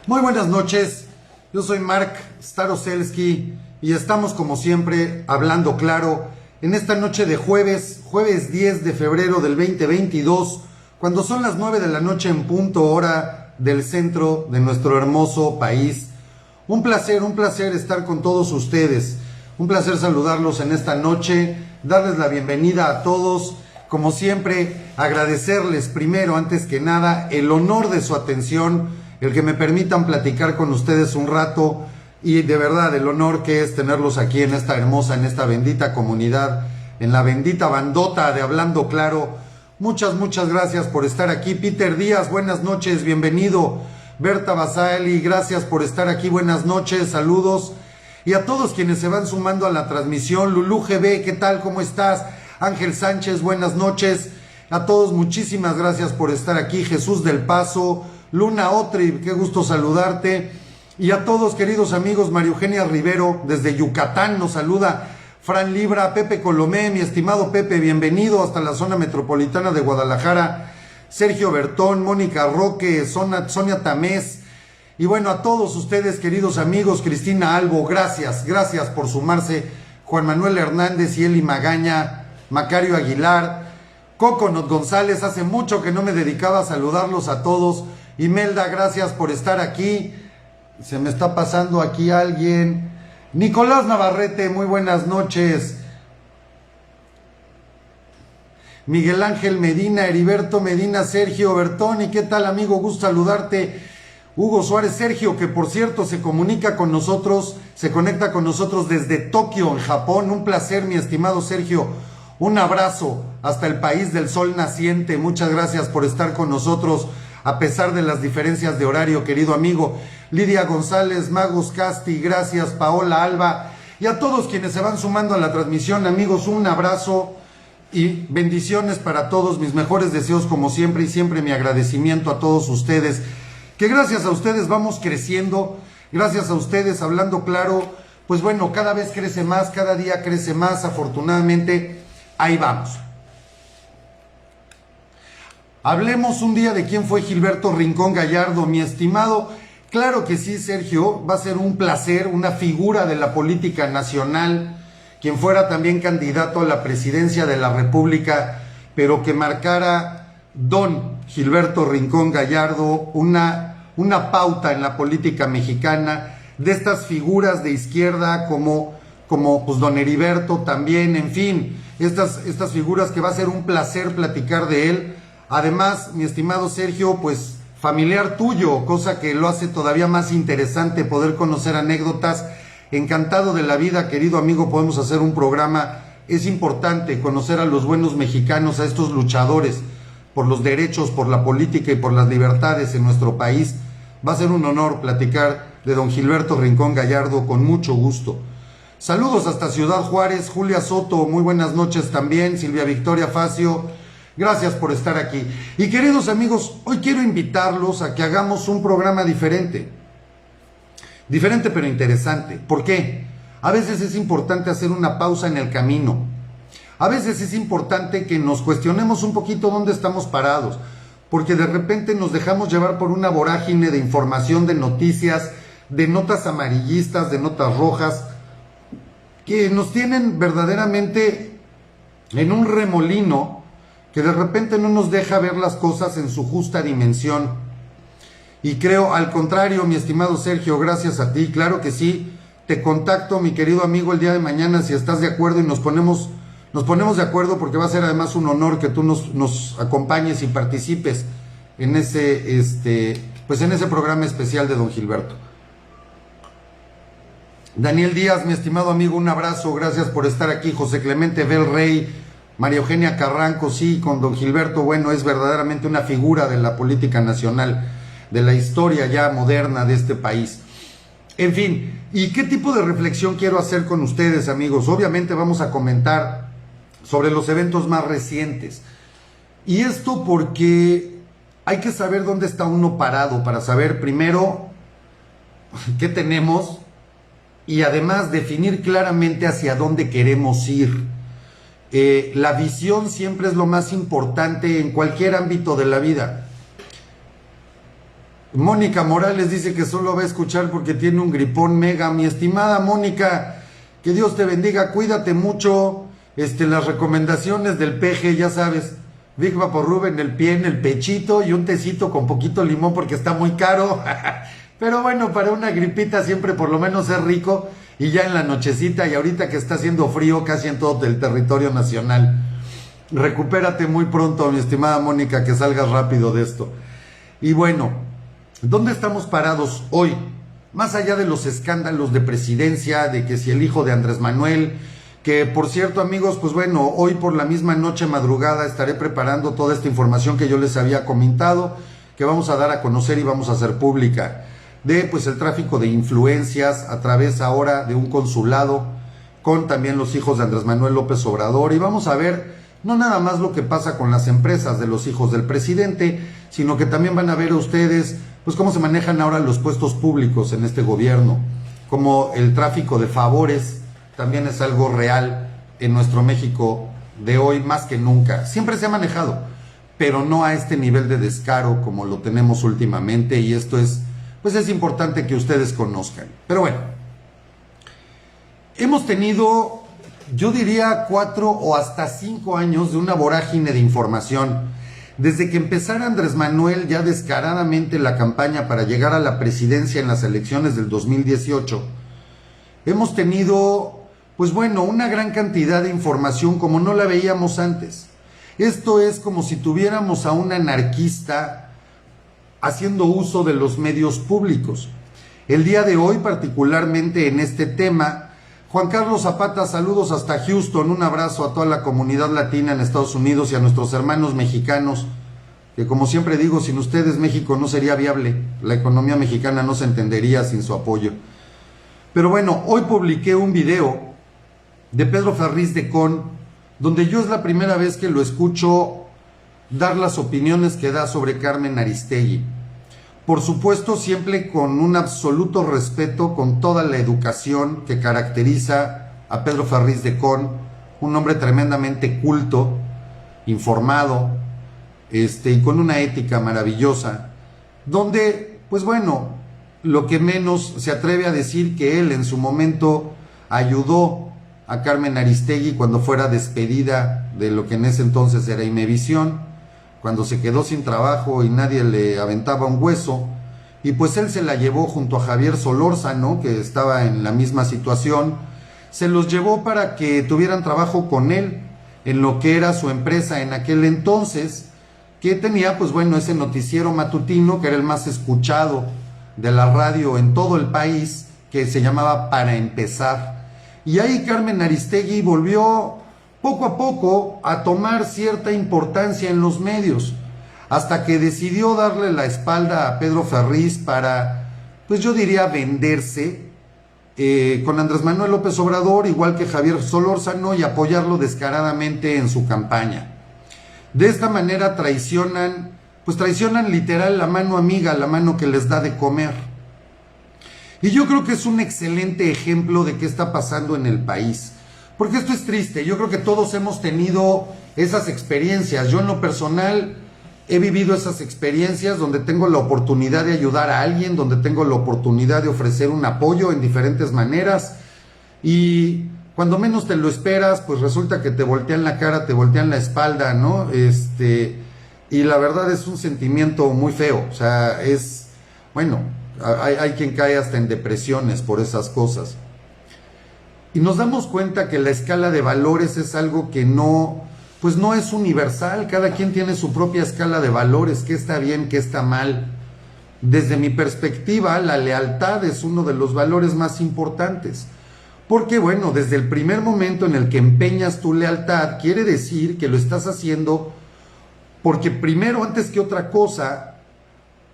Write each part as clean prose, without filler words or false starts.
Muy buenas noches, yo soy Mark Staroselski y estamos como siempre hablando claro en esta noche de jueves 10 de febrero del 2022, cuando son las 9 de la noche en punto hora del centro de nuestro hermoso país. Un placer estar con todos ustedes, un placer saludarlos en esta noche, darles la bienvenida a todos. Como siempre, agradecerles primero, antes que nada, el honor de su atención, el que me permitan platicar con ustedes un rato y de verdad el honor que es tenerlos aquí en esta hermosa, en esta bendita comunidad, en la bendita bandota de Hablando Claro. Muchas gracias por estar aquí. Peter Díaz, buenas noches, bienvenido. Berta Basali, gracias por estar aquí, buenas noches, saludos. Y a todos quienes se van sumando a la transmisión. Lulú GB, ¿qué tal? ¿Cómo estás? Ángel Sánchez, buenas noches. A todos muchísimas gracias por estar aquí. Jesús del Paso, Luna Otri, qué gusto saludarte. Y a todos, queridos amigos, María Eugenia Rivero desde Yucatán nos saluda. Fran Libra, Pepe Colomé, mi estimado Pepe, bienvenido hasta la zona metropolitana de Guadalajara. Sergio Bertón, Mónica Roque, Sonia Tamés. Y bueno, a todos ustedes, queridos amigos, Cristina Albo, gracias por sumarse. Juan Manuel Hernández y Eli Magaña, Macario Aguilar, Coconut González, hace mucho que no me dedicaba a saludarlos a todos. Imelda, gracias por estar aquí. Se me está pasando aquí alguien. Nicolás Navarrete, muy buenas noches. Miguel Ángel Medina, Heriberto Medina, Sergio Bertoni, ¿qué tal, amigo? Gusto saludarte. Hugo Suárez, Sergio, que por cierto se conecta con nosotros desde Tokio, en Japón. Un placer, mi estimado Sergio. Un abrazo hasta el país del sol naciente. Muchas gracias por estar con nosotros a pesar de las diferencias de horario, querido amigo. Lidia González, Magos Casti, gracias. Paola Alba y a todos quienes se van sumando a la transmisión, amigos, un abrazo y bendiciones para todos. Mis mejores deseos como siempre y siempre mi agradecimiento a todos ustedes, que gracias a ustedes vamos creciendo, gracias a ustedes, Hablando Claro, pues bueno, cada vez crece más, cada día crece más, afortunadamente. Ahí vamos. Hablemos un día de quién fue Gilberto Rincón Gallardo, mi estimado. Claro que sí, Sergio, va a ser un placer, una figura de la política nacional, quien fuera también candidato a la presidencia de la República, pero que marcara don Gilberto Rincón Gallardo una pauta en la política mexicana, de estas figuras de izquierda como pues don Heriberto también, en fin, estas figuras que va a ser un placer platicar de él. Además, mi estimado Sergio, pues familiar tuyo, cosa que lo hace todavía más interesante poder conocer anécdotas. Encantado de la vida, querido amigo, podemos hacer un programa. Es importante conocer a los buenos mexicanos, a estos luchadores por los derechos, por la política y por las libertades en nuestro país. Va a ser un honor platicar de don Gilberto Rincón Gallardo con mucho gusto. Saludos hasta Ciudad Juárez, Julia Soto, muy buenas noches también, Silvia Victoria Facio, gracias por estar aquí. Y queridos amigos, hoy quiero invitarlos a que hagamos un programa diferente pero interesante. ¿Por qué? A veces es importante hacer una pausa en el camino, a veces es importante que nos cuestionemos un poquito dónde estamos parados, porque de repente nos dejamos llevar por una vorágine de información, de noticias, de notas amarillistas, de notas rojas, que nos tienen verdaderamente en un remolino que de repente no nos deja ver las cosas en su justa dimensión. Y creo, al contrario, mi estimado Sergio, gracias a ti, claro que sí, te contacto, mi querido amigo, el día de mañana si estás de acuerdo y nos ponemos de acuerdo, porque va a ser además un honor que tú nos acompañes y participes en ese programa especial de don Gilberto. Daniel Díaz, mi estimado amigo, un abrazo, gracias por estar aquí. José Clemente Bel Rey, María Eugenia Carranco, sí, con don Gilberto, bueno, es verdaderamente una figura de la política nacional, de la historia ya moderna de este país. En fin, ¿y qué tipo de reflexión quiero hacer con ustedes, amigos? Obviamente vamos a comentar sobre los eventos más recientes. Y esto porque hay que saber dónde está uno parado, para saber primero qué tenemos y además definir claramente hacia dónde queremos ir. La visión siempre es lo más importante en cualquier ámbito de la vida. Mónica Morales dice que solo va a escuchar porque tiene un gripón mega. Mi estimada Mónica, que Dios te bendiga, cuídate mucho. Las recomendaciones del peje, ya sabes, Big Vaporub en el pie, en el pechito y un tecito con poquito limón porque está muy caro. Pero bueno, para una gripita siempre por lo menos es rico. Y ya en la nochecita y ahorita que está haciendo frío casi en todo el territorio nacional. Recupérate muy pronto, mi estimada Mónica, que salgas rápido de esto. Y bueno, ¿dónde estamos parados hoy? Más allá de los escándalos de presidencia, de que si el hijo de Andrés Manuel, que por cierto amigos, pues bueno, hoy por la misma noche madrugada estaré preparando toda esta información que yo les había comentado, que vamos a dar a conocer y vamos a hacer pública, de pues el tráfico de influencias a través ahora de un consulado con también los hijos de Andrés Manuel López Obrador, y vamos a ver no nada más lo que pasa con las empresas de los hijos del presidente, sino que también van a ver ustedes pues cómo se manejan ahora los puestos públicos en este gobierno, como el tráfico de favores también es algo real en nuestro México de hoy más que nunca. Siempre se ha manejado, pero no a este nivel de descaro como lo tenemos últimamente, y esto es, pues es importante que ustedes conozcan. Pero bueno, hemos tenido, yo diría 4 o hasta 5 años de una vorágine de información. Desde que empezara Andrés Manuel ya descaradamente la campaña para llegar a la presidencia en las elecciones del 2018, hemos tenido, pues bueno, una gran cantidad de información como no la veíamos antes. Esto es como si tuviéramos a un anarquista haciendo uso de los medios públicos. El día de hoy, particularmente en este tema, Juan Carlos Zapata, saludos hasta Houston, un abrazo a toda la comunidad latina en Estados Unidos y a nuestros hermanos mexicanos, que como siempre digo, sin ustedes México no sería viable, la economía mexicana no se entendería sin su apoyo. Pero bueno, hoy publiqué un video de Pedro Ferriz de Con, donde yo es la primera vez que lo escucho dar las opiniones que da sobre Carmen Aristegui. Por supuesto, siempre con un absoluto respeto, con toda la educación que caracteriza a Pedro Ferriz de Con, un hombre tremendamente culto, informado, y con una ética maravillosa, donde, pues bueno, lo que menos se atreve a decir que él en su momento ayudó a Carmen Aristegui cuando fuera despedida de lo que en ese entonces era Imevisión, cuando se quedó sin trabajo y nadie le aventaba un hueso, y pues él se la llevó junto a Javier Solórzano, que estaba en la misma situación, se los llevó para que tuvieran trabajo con él en lo que era su empresa en aquel entonces, que tenía pues bueno ese noticiero matutino que era el más escuchado de la radio en todo el país, que se llamaba Para Empezar. Y ahí Carmen Aristegui volvió poco a poco a tomar cierta importancia en los medios, hasta que decidió darle la espalda a Pedro Ferriz para, pues yo diría, venderse con Andrés Manuel López Obrador, igual que Javier Solórzano, y apoyarlo descaradamente en su campaña. De esta manera traicionan literal la mano amiga, la mano que les da de comer. Y yo creo que es un excelente ejemplo de qué está pasando en el país. Porque esto es triste, yo creo que todos hemos tenido esas experiencias. Yo en lo personal he vivido esas experiencias donde tengo la oportunidad de ayudar a alguien, donde tengo la oportunidad de ofrecer un apoyo en diferentes maneras, y cuando menos te lo esperas, pues resulta que te voltean la cara, te voltean la espalda, ¿no? Y la verdad es un sentimiento muy feo, o sea, es, bueno, hay quien cae hasta en depresiones por esas cosas. Y nos damos cuenta que la escala de valores es algo que no es universal. Cada quien tiene su propia escala de valores, qué está bien, qué está mal. Desde mi perspectiva, la lealtad es uno de los valores más importantes. Porque bueno, desde el primer momento en el que empeñas tu lealtad, quiere decir que lo estás haciendo porque primero, antes que otra cosa,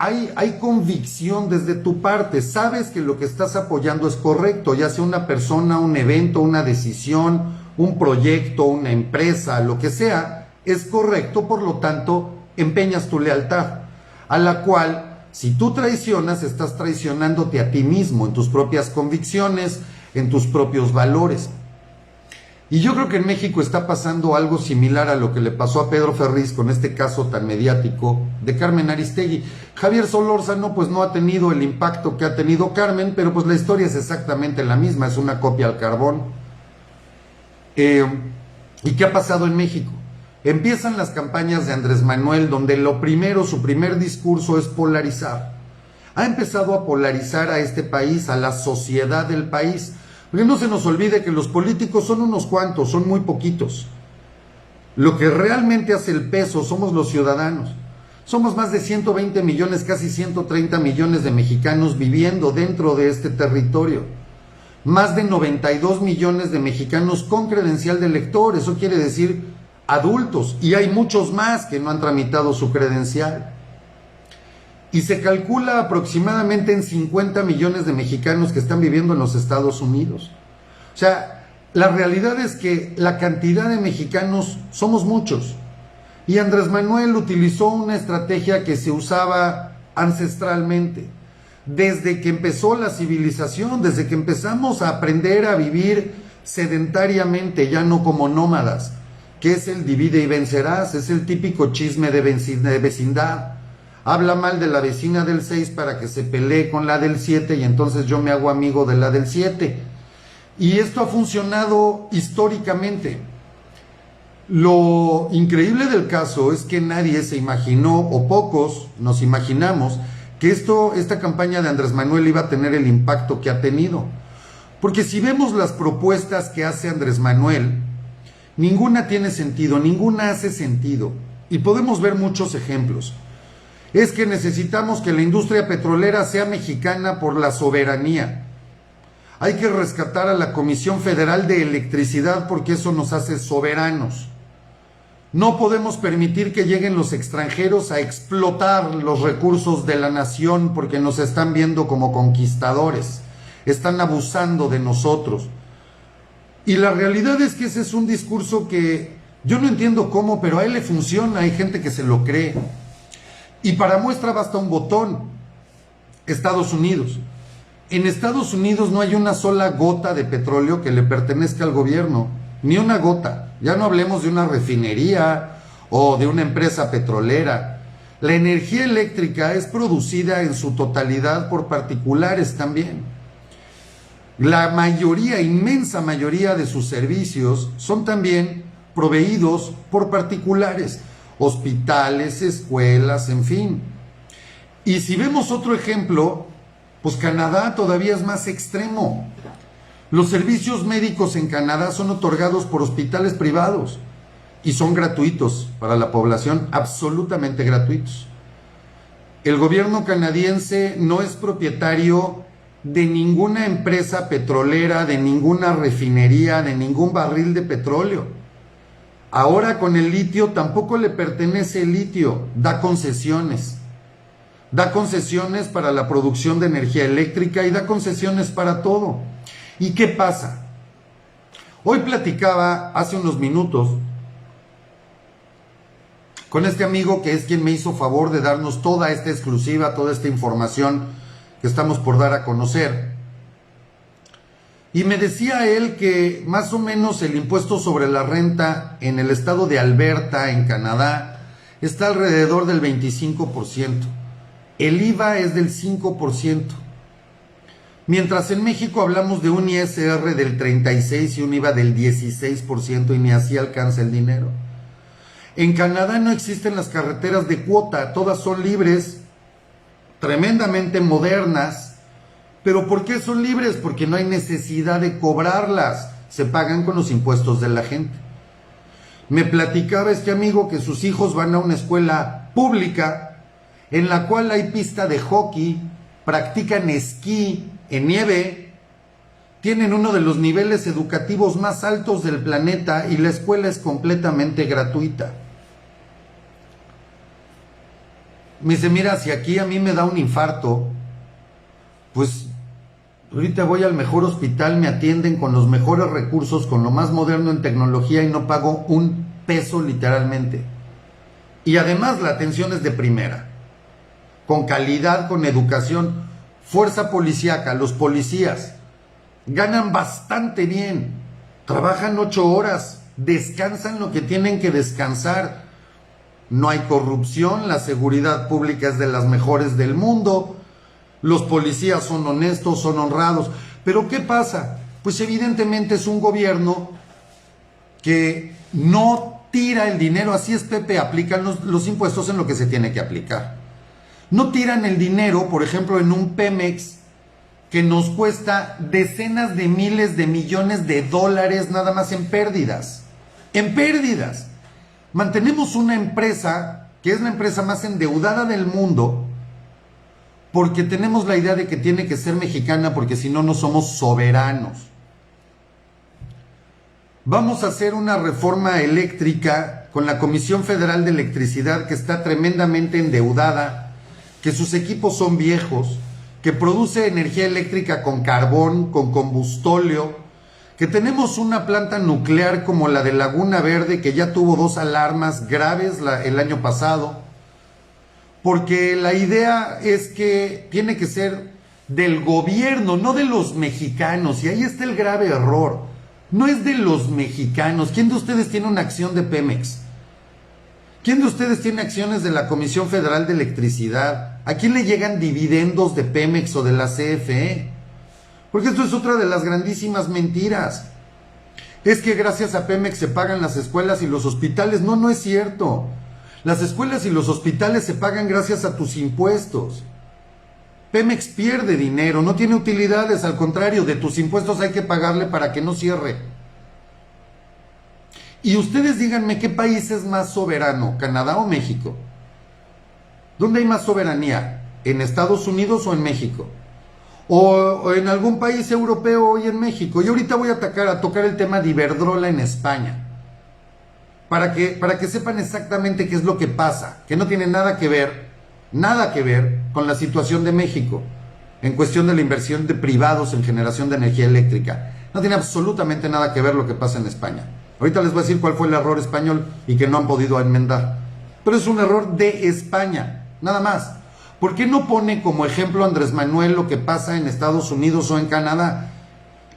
hay convicción desde tu parte, sabes que lo que estás apoyando es correcto, ya sea una persona, un evento, una decisión, un proyecto, una empresa, lo que sea, es correcto, por lo tanto, empeñas tu lealtad, a la cual, si tú traicionas, estás traicionándote a ti mismo, en tus propias convicciones, en tus propios valores. Y yo creo que en México está pasando algo similar a lo que le pasó a Pedro Ferriz con este caso tan mediático de Carmen Aristegui. Javier Solórzano pues no ha tenido el impacto que ha tenido Carmen, pero pues la historia es exactamente la misma, es una copia al carbón. ¿Y qué ha pasado en México? Empiezan las campañas de Andrés Manuel, donde su primer discurso es polarizar. Ha empezado a polarizar a este país, a la sociedad del país. Porque no se nos olvide que los políticos son unos cuantos, son muy poquitos. Lo que realmente hace el peso somos los ciudadanos. Somos más de 120 millones, casi 130 millones de mexicanos viviendo dentro de este territorio. Más de 92 millones de mexicanos con credencial de elector, eso quiere decir adultos, y hay muchos más que no han tramitado su credencial. Y se calcula aproximadamente en 50 millones de mexicanos que están viviendo en los Estados Unidos. O sea, la realidad es que la cantidad de mexicanos somos muchos. Y Andrés Manuel utilizó una estrategia que se usaba ancestralmente. Desde que empezó la civilización, desde que empezamos a aprender a vivir sedentariamente, ya no como nómadas, que es el divide y vencerás, es el típico chisme de vecindad. Habla mal de la vecina del 6 para que se pelee con la del 7 y entonces yo me hago amigo de la del 7. Y esto ha funcionado históricamente. Lo increíble del caso es que nadie se imaginó, o pocos nos imaginamos, que esta campaña de Andrés Manuel iba a tener el impacto que ha tenido. Porque si vemos las propuestas que hace Andrés Manuel, ninguna tiene sentido, ninguna hace sentido. Y podemos ver muchos ejemplos. Es que necesitamos que la industria petrolera sea mexicana por la soberanía. Hay que rescatar a la Comisión Federal de Electricidad porque eso nos hace soberanos. No podemos permitir que lleguen los extranjeros a explotar los recursos de la nación porque nos están viendo como conquistadores. Están abusando de nosotros. Y la realidad es que ese es un discurso que yo no entiendo cómo, pero a él le funciona, hay gente que se lo cree. Y para muestra basta un botón, Estados Unidos. En Estados Unidos no hay una sola gota de petróleo que le pertenezca al gobierno, ni una gota. Ya no hablemos de una refinería o de una empresa petrolera. La energía eléctrica es producida en su totalidad por particulares también. La mayoría, inmensa mayoría de sus servicios son también proveídos por particulares. Hospitales, escuelas, en fin. Y si vemos otro ejemplo, pues Canadá todavía es más extremo. Los servicios médicos en Canadá son otorgados por hospitales privados y son gratuitos para la población, absolutamente gratuitos. El gobierno canadiense no es propietario de ninguna empresa petrolera, de ninguna refinería, de ningún barril de petróleo. Ahora con el litio tampoco le pertenece el litio, da concesiones. Da concesiones para la producción de energía eléctrica y da concesiones para todo. ¿Y qué pasa? Hoy platicaba hace unos minutos con este amigo que es quien me hizo favor de darnos toda esta exclusiva, toda esta información que estamos por dar a conocer. Y me decía él que más o menos el impuesto sobre la renta en el estado de Alberta, en Canadá, está alrededor del 25%. El IVA es del 5%. Mientras en México hablamos de un ISR del 36% y un IVA del 16% y ni así alcanza el dinero. En Canadá no existen las carreteras de cuota, todas son libres, tremendamente modernas. ¿Pero por qué son libres? Porque no hay necesidad de cobrarlas, se pagan con los impuestos de la gente. Me platicaba este amigo que sus hijos van a una escuela pública en la cual hay pista de hockey, practican esquí en nieve, tienen uno de los niveles educativos más altos del planeta y la escuela es completamente gratuita. Me dice, mira, si aquí a mí me da un infarto, pues ahorita voy al mejor hospital, me atienden con los mejores recursos, con lo más moderno en tecnología y no pago un peso literalmente. Y además la atención es de primera, con calidad, con educación. Fuerza policíaca, los policías ganan bastante bien. trabajan 8 horas, descansan lo que tienen que descansar. No hay corrupción, la seguridad pública es de las mejores del mundo, los policías son honestos, son honrados. Pero ¿qué pasa? Pues evidentemente es un gobierno que no tira el dinero, así es Pepe, aplican los impuestos en lo que se tiene que aplicar. No tiran el dinero, por ejemplo, en un Pemex que nos cuesta decenas de miles de millones de dólares nada más en pérdidas. En pérdidas. Mantenemos una empresa que es la empresa más endeudada del mundo porque tenemos la idea de que tiene que ser mexicana porque si no, no somos soberanos. Vamos a hacer una reforma eléctrica con la Comisión Federal de Electricidad que está tremendamente endeudada, que sus equipos son viejos, que produce energía eléctrica con carbón, con combustóleo, que tenemos una planta nuclear como la de Laguna Verde que ya tuvo 2 alarmas graves el año pasado, porque la idea es que tiene que ser del gobierno, no de los mexicanos, y ahí está el grave error. No es de los mexicanos. ¿Quién de ustedes tiene una acción de Pemex? ¿Quién de ustedes tiene acciones de la Comisión Federal de Electricidad? ¿A quién le llegan dividendos de Pemex o de la CFE? Porque esto es otra de las grandísimas mentiras. Es que gracias a Pemex se pagan las escuelas y los hospitales. No, no es cierto. Las escuelas y los hospitales se pagan gracias a tus impuestos. Pemex pierde dinero, no tiene utilidades, al contrario, de tus impuestos hay que pagarle para que no cierre. Y ustedes díganme, ¿qué país es más soberano, Canadá o México? ¿Dónde hay más soberanía? ¿En Estados Unidos o en México? ¿O en algún país europeo y en México? Y ahorita voy a tocar el tema de Iberdrola en España. Para que sepan exactamente qué es lo que pasa, que no tiene nada que ver con la situación de México en cuestión de la inversión de privados en generación de energía eléctrica. No tiene absolutamente nada que ver lo que pasa en España. Ahorita les voy a decir cuál fue el error español y que no han podido enmendar. Pero es un error de España, nada más. ¿Por qué no pone como ejemplo Andrés Manuel lo que pasa en Estados Unidos o en Canadá?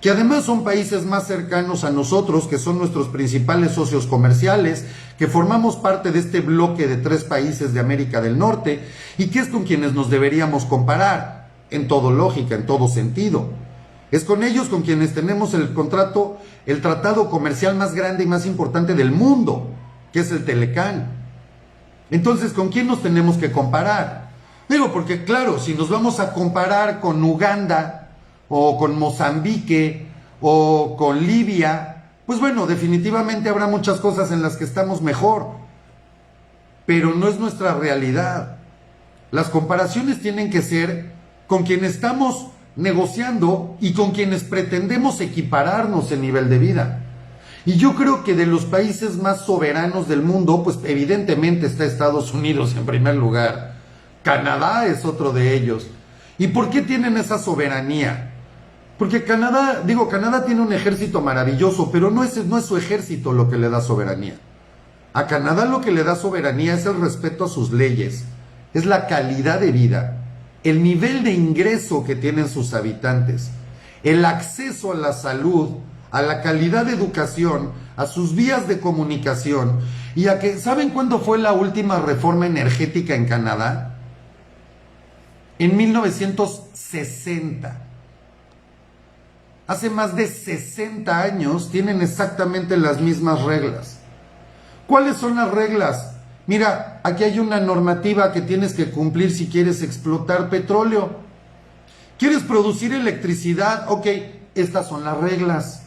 Que además son países más cercanos a nosotros, que son nuestros principales socios comerciales, que formamos parte de este bloque de 3 países de América del Norte y que es con quienes nos deberíamos comparar, en todo lógica, en todo sentido. Es con ellos con quienes tenemos el tratado comercial más grande y más importante del mundo, que es el Telecán. Entonces, ¿con quién nos tenemos que comparar? Digo, porque claro, si nos vamos a comparar con Uganda, o con Mozambique, o con Libia, pues bueno, definitivamente habrá muchas cosas en las que estamos mejor, pero no es nuestra realidad. Las comparaciones tienen que ser con quienes estamos negociando y con quienes pretendemos equipararnos en nivel de vida. Y yo creo que de los países más soberanos del mundo, pues evidentemente está Estados Unidos en primer lugar. Canadá es otro de ellos. ¿Y por qué tienen esa soberanía? Porque Canadá tiene un ejército maravilloso, pero no es su ejército lo que le da soberanía. A Canadá lo que le da soberanía es el respeto a sus leyes, es la calidad de vida, el nivel de ingreso que tienen sus habitantes, el acceso a la salud, a la calidad de educación, a sus vías de comunicación, y a que, ¿saben cuándo fue la última reforma energética en Canadá? En 1960. Hace más de 60 años tienen exactamente las mismas reglas. ¿Cuáles son las reglas? Mira, aquí hay una normativa que tienes que cumplir si quieres explotar petróleo. ¿Quieres producir electricidad? Ok, estas son las reglas.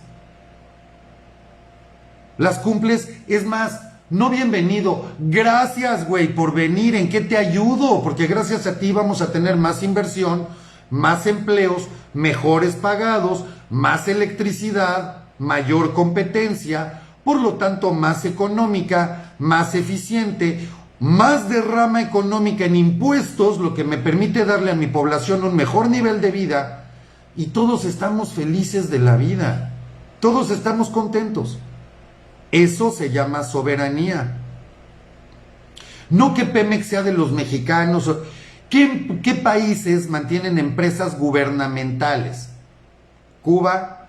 Las cumples, es más, no bienvenido. Gracias, güey, por venir. ¿En qué te ayudo? Porque gracias a ti vamos a tener más inversión, más empleos, mejores pagados, más electricidad, mayor competencia, por lo tanto más económica, más eficiente, más derrama económica en impuestos, lo que me permite darle a mi población un mejor nivel de vida, y todos estamos felices de la vida, todos estamos contentos. Eso se llama soberanía. No que Pemex sea de los mexicanos. ¿Qué países mantienen empresas gubernamentales? Cuba,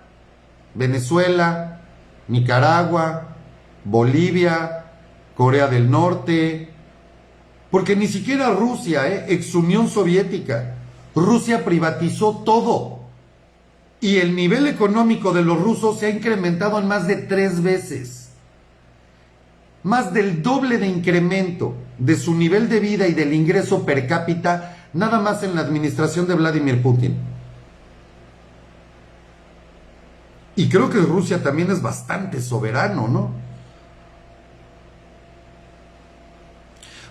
Venezuela, Nicaragua, Bolivia, Corea del Norte, porque ni siquiera Rusia, ex Unión Soviética, Rusia privatizó todo y el nivel económico de los rusos se ha incrementado en más de 3 veces, más del doble de incremento de su nivel de vida y del ingreso per cápita, nada más en la administración de Vladimir Putin. Y creo que Rusia también es bastante soberano, ¿no?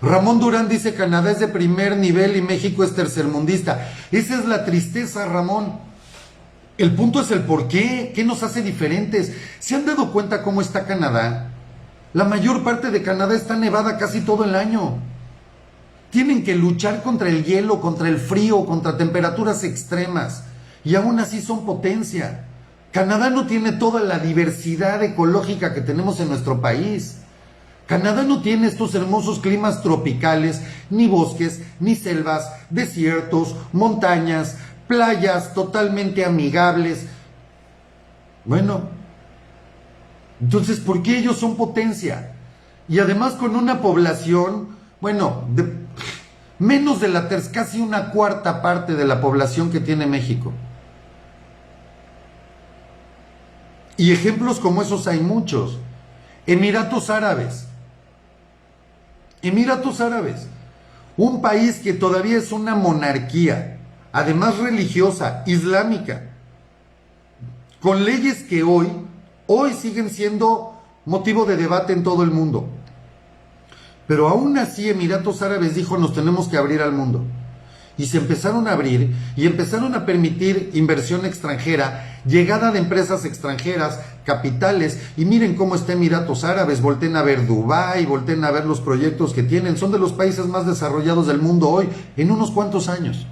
Ramón Durán dice: Canadá es de primer nivel y México es tercermundista. Esa es la tristeza, Ramón. El punto es el por qué. ¿Qué nos hace diferentes? ¿Se han dado cuenta cómo está Canadá? La mayor parte de Canadá está nevada casi todo el año. Tienen que luchar contra el hielo, contra el frío, contra temperaturas extremas. Y aún así son potencia. Canadá no tiene toda la diversidad ecológica que tenemos en nuestro país. Canadá no tiene estos hermosos climas tropicales, ni bosques, ni selvas, desiertos, montañas, playas totalmente amigables. Bueno, entonces, ¿por qué ellos son potencia? Y además con una población, bueno, menos de la tercera, casi una cuarta parte de la población que tiene México. Y ejemplos como esos hay muchos. Emiratos Árabes. Emiratos Árabes, un país que todavía es una monarquía, además religiosa, islámica, con leyes que hoy siguen siendo motivo de debate en todo el mundo. Pero aún así Emiratos Árabes dijo: nos tenemos que abrir al mundo. Y se empezaron a abrir y empezaron a permitir inversión extranjera, llegada de empresas extranjeras, capitales. Y miren cómo está Emiratos Árabes. Volten a ver Dubái, volten a ver los proyectos que tienen. Son de los países más desarrollados del mundo hoy, en unos cuantos años.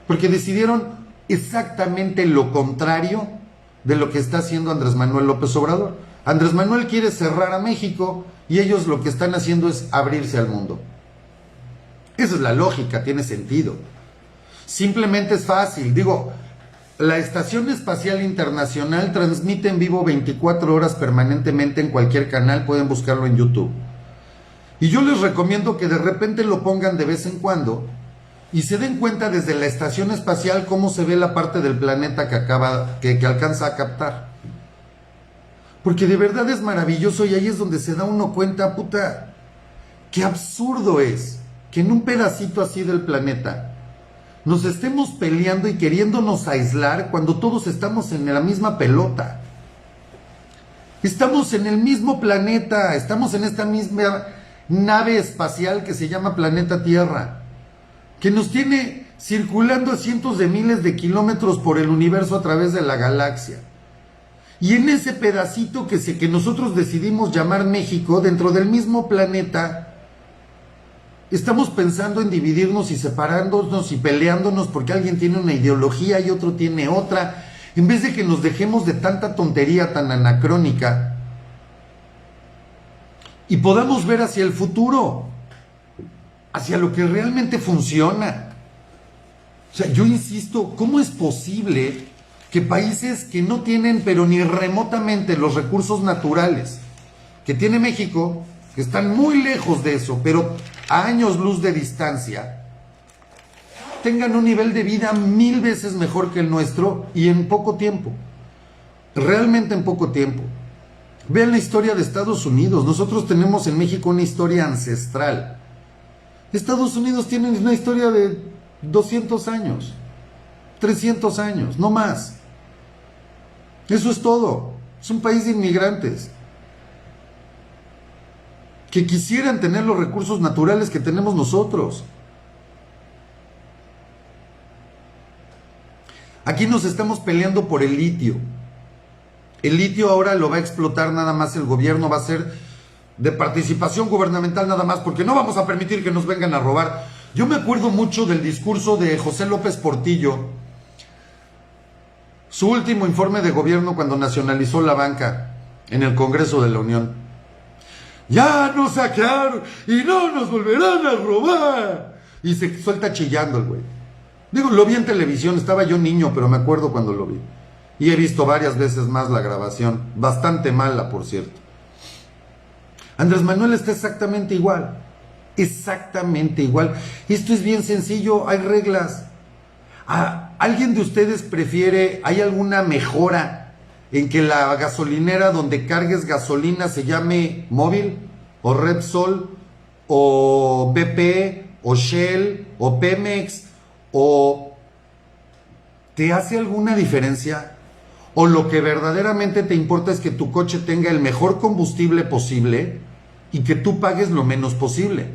Porque decidieron exactamente lo contrario de lo que está haciendo Andrés Manuel López Obrador. Andrés Manuel quiere cerrar a México y ellos lo que están haciendo es abrirse al mundo. Esa es la lógica, tiene sentido. Simplemente es fácil. Digo, la Estación Espacial Internacional transmite en vivo 24 horas permanentemente en cualquier canal, pueden buscarlo en YouTube. Y yo les recomiendo que de repente lo pongan de vez en cuando y se den cuenta desde la Estación Espacial cómo se ve la parte del planeta que alcanza a captar. Porque de verdad es maravilloso y ahí es donde se da uno cuenta, puta, qué absurdo es que en un pedacito así del planeta nos estemos peleando y queriéndonos aislar cuando todos estamos en la misma pelota. Estamos en el mismo planeta, estamos en esta misma nave espacial que se llama planeta Tierra, que nos tiene circulando a cientos de miles de kilómetros por el universo a través de la galaxia. Y en ese pedacito que nosotros decidimos llamar México, dentro del mismo planeta, estamos pensando en dividirnos y separándonos y peleándonos porque alguien tiene una ideología y otro tiene otra, en vez de que nos dejemos de tanta tontería tan anacrónica y podamos ver hacia el futuro, hacia lo que realmente funciona. O sea, yo insisto, ¿cómo es posible que países que no tienen pero ni remotamente los recursos naturales que tiene México, que están muy lejos de eso, pero a años luz de distancia, tengan un nivel de vida 1000 veces mejor que el nuestro y en poco tiempo? Realmente en poco tiempo. Vean la historia de Estados Unidos. Nosotros tenemos en México una historia ancestral. Estados Unidos tiene una historia de 200 años, 300 años, no más. Eso es todo. Es un país de inmigrantes que quisieran tener los recursos naturales que tenemos nosotros. Aquí nos estamos peleando por el litio. El litio ahora lo va a explotar nada más el gobierno, va a ser de participación gubernamental nada más, porque no vamos a permitir que nos vengan a robar. Yo me acuerdo mucho del discurso de José López Portillo, su último informe de gobierno cuando nacionalizó la banca en el Congreso de la Unión. Ya nos saquearon y no nos volverán a robar. Y se suelta chillando el güey. Digo, lo vi en televisión, estaba yo niño, pero me acuerdo cuando lo vi. Y he visto varias veces más la grabación, bastante mala, por cierto. Andrés Manuel está exactamente igual, exactamente igual. Esto es bien sencillo, hay reglas. ¿Alguien de ustedes prefiere, hay alguna mejora en que la gasolinera donde cargues gasolina se llame Móvil, o Repsol, o BP, o Shell, o Pemex, o te hace alguna diferencia? ¿O lo que verdaderamente te importa es que tu coche tenga el mejor combustible posible y que tú pagues lo menos posible?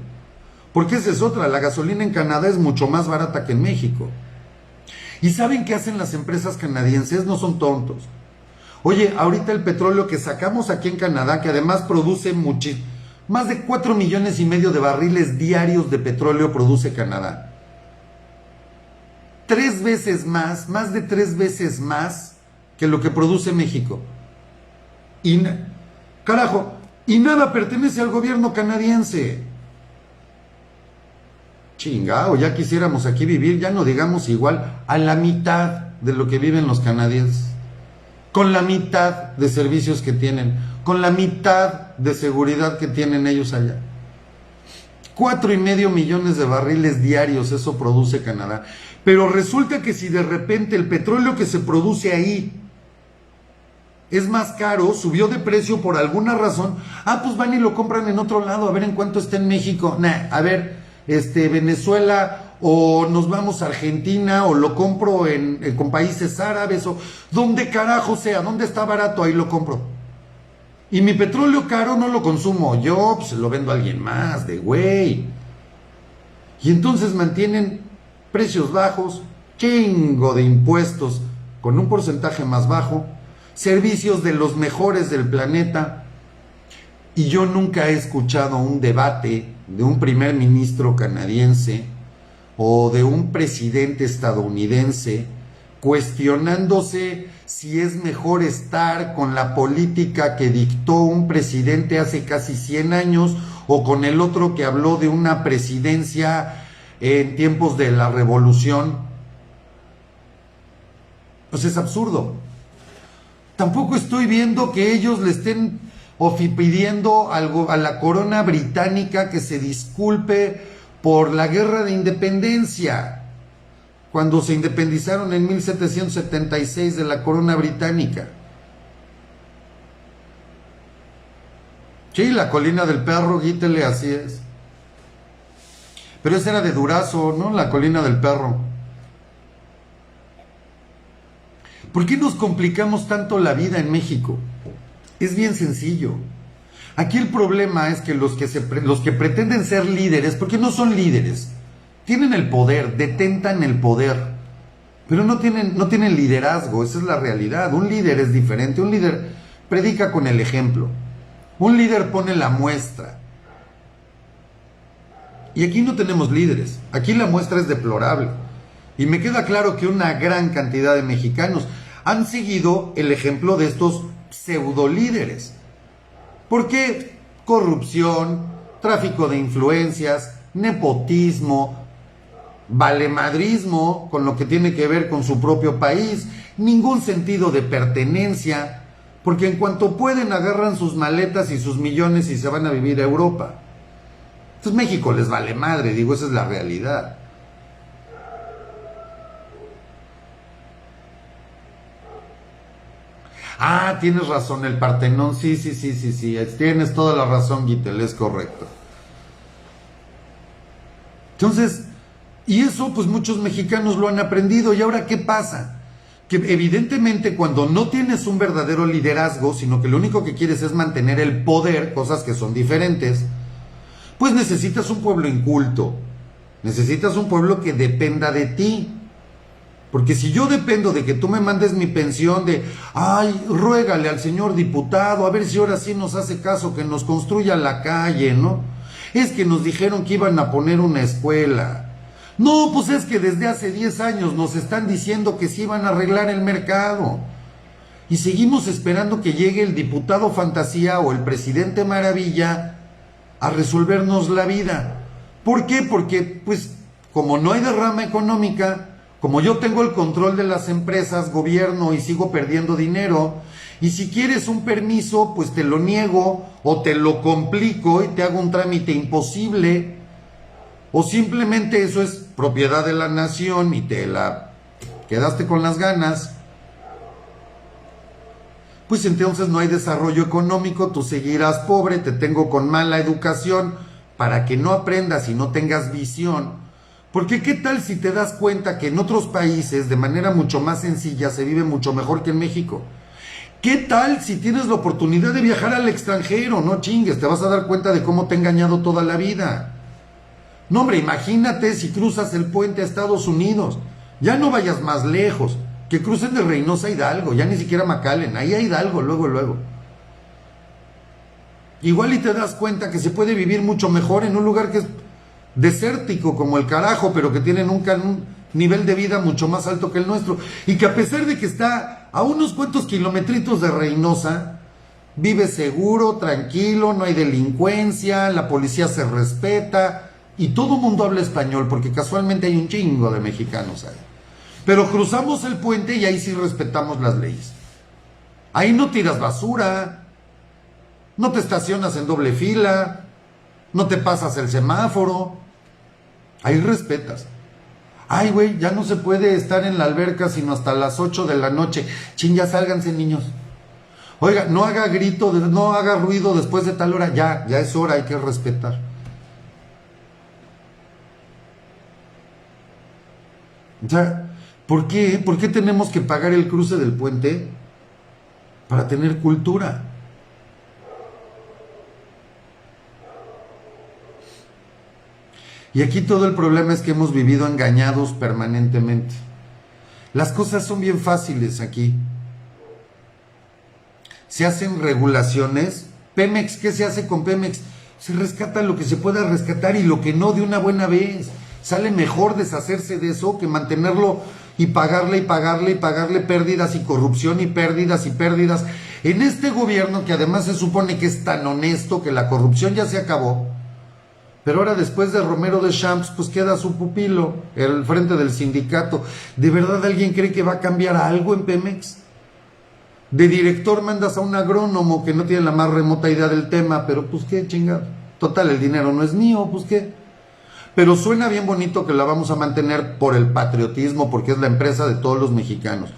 Porque esa es otra, la gasolina en Canadá es mucho más barata que en México. ¿Y saben qué hacen las empresas canadienses? No son tontos. Oye, ahorita el petróleo que sacamos aquí en Canadá, que además produce más de 4,5 millones de barriles diarios de petróleo produce Canadá. 3 veces más de 3 veces más que lo que produce México. Carajo, y nada pertenece al gobierno canadiense. Chingao, ya quisiéramos aquí vivir, ya no digamos igual, a la mitad de lo que viven los canadienses. Con la mitad de servicios que tienen, con la mitad de seguridad que tienen ellos allá. 4,5 millones de barriles diarios, eso produce Canadá. Pero resulta que si de repente el petróleo que se produce ahí es más caro, subió de precio por alguna razón, pues van y lo compran en otro lado, a ver en cuánto está en México. A ver, Venezuela, o nos vamos a Argentina, o lo compro con países árabes, o donde carajo sea, donde está barato, ahí lo compro. Y mi petróleo caro no lo consumo yo, pues se lo vendo a alguien más, de güey. Y entonces mantienen precios bajos, chingo de impuestos con un porcentaje más bajo, servicios de los mejores del planeta. Y yo nunca he escuchado un debate de un primer ministro canadiense o de un presidente estadounidense cuestionándose si es mejor estar con la política que dictó un presidente hace casi 100 años o con el otro que habló de una presidencia en tiempos de la revolución. Pues es absurdo. Tampoco estoy viendo que ellos le estén pidiendo algo a la corona británica que se disculpe por la guerra de independencia, cuando se independizaron en 1776 de la corona británica. Sí, la colina del perro, Guítele, así es. Pero esa era de Durazo, ¿no? La colina del perro. ¿Por qué nos complicamos tanto la vida en México? Es bien sencillo. Aquí el problema es que los que pretenden ser líderes, porque no son líderes, tienen el poder, detentan el poder, pero no tienen liderazgo, esa es la realidad. Un líder es diferente, un líder predica con el ejemplo, un líder pone la muestra. Y aquí no tenemos líderes, aquí la muestra es deplorable. Y me queda claro que una gran cantidad de mexicanos han seguido el ejemplo de estos pseudo líderes. ¿Por qué? Corrupción, tráfico de influencias, nepotismo, valemadrismo con lo que tiene que ver con su propio país, ningún sentido de pertenencia, porque en cuanto pueden agarran sus maletas y sus millones y se van a vivir a Europa. Entonces México les vale madre, digo, esa es la realidad. Tienes razón, el Partenón, sí, tienes toda la razón, Guitel, es correcto. Entonces, y eso pues muchos mexicanos lo han aprendido. ¿Y ahora qué pasa? Que evidentemente cuando no tienes un verdadero liderazgo, sino que lo único que quieres es mantener el poder, cosas que son diferentes, pues necesitas un pueblo inculto, necesitas un pueblo que dependa de ti. Porque si yo dependo de que tú me mandes mi pensión ruégale al señor diputado, a ver si ahora sí nos hace caso, que nos construya la calle, ¿no? Es que nos dijeron que iban a poner una escuela. No, pues es que desde hace 10 años nos están diciendo que sí iban a arreglar el mercado. Y seguimos esperando que llegue el diputado fantasía o el presidente maravilla a resolvernos la vida. ¿Por qué? Porque, pues, como no hay derrama económica, Como yo tengo el control de las empresas, gobierno y sigo perdiendo dinero, y si quieres un permiso, pues te lo niego o te lo complico y te hago un trámite imposible, o simplemente eso es propiedad de la nación y te la quedaste con las ganas. Pues entonces no hay desarrollo económico, tú seguirás pobre, te tengo con mala educación para que no aprendas y no tengas visión. Porque qué tal si te das cuenta que en otros países de manera mucho más sencilla se vive mucho mejor que en México. ¿Qué tal si tienes la oportunidad de viajar al extranjero? No chingues, te vas a dar cuenta de cómo te he engañado toda la vida. No hombre, imagínate si cruzas el puente a Estados Unidos. Ya no vayas más lejos. Que crucen de Reynosa a Hidalgo, ya ni siquiera McAllen, ahí a Hidalgo, luego. Igual y te das cuenta que se puede vivir mucho mejor en un lugar que es desértico como el carajo, pero que tienen un nivel de vida mucho más alto que el nuestro. Y que a pesar de que está a unos cuantos kilometritos de Reynosa, vive seguro, tranquilo, no hay delincuencia, la policía se respeta y todo el mundo habla español porque casualmente hay un chingo de mexicanos ahí. Pero cruzamos el puente y ahí sí respetamos las leyes. Ahí no tiras basura, no te estacionas en doble fila, no te pasas el semáforo. Ahí respetas. Ay, güey, ya no se puede estar en la alberca sino hasta las 8 de la noche. Chin, ya sálganse, niños. Oiga, no haga grito, no haga ruido después de tal hora. Ya es hora, hay que respetar. O sea, ¿por qué? ¿Por qué tenemos que pagar el cruce del puente? Para tener cultura. Y aquí todo el problema es que hemos vivido engañados permanentemente. Las cosas son bien fáciles aquí. Se hacen regulaciones. Pemex, ¿qué se hace con Pemex? Se rescata lo que se pueda rescatar y lo que no de una buena vez. Sale mejor deshacerse de eso que mantenerlo y pagarle pérdidas y corrupción y pérdidas. En este gobierno que además se supone que es tan honesto que la corrupción ya se acabó. Pero ahora después de Romero de Champs, pues queda su pupilo, el frente del sindicato. ¿De verdad alguien cree que va a cambiar algo en Pemex? De director mandas a un agrónomo que no tiene la más remota idea del tema, pero pues qué chingado. Total, el dinero no es mío, pues qué. Pero suena bien bonito que la vamos a mantener por el patriotismo, porque es la empresa de todos los mexicanos.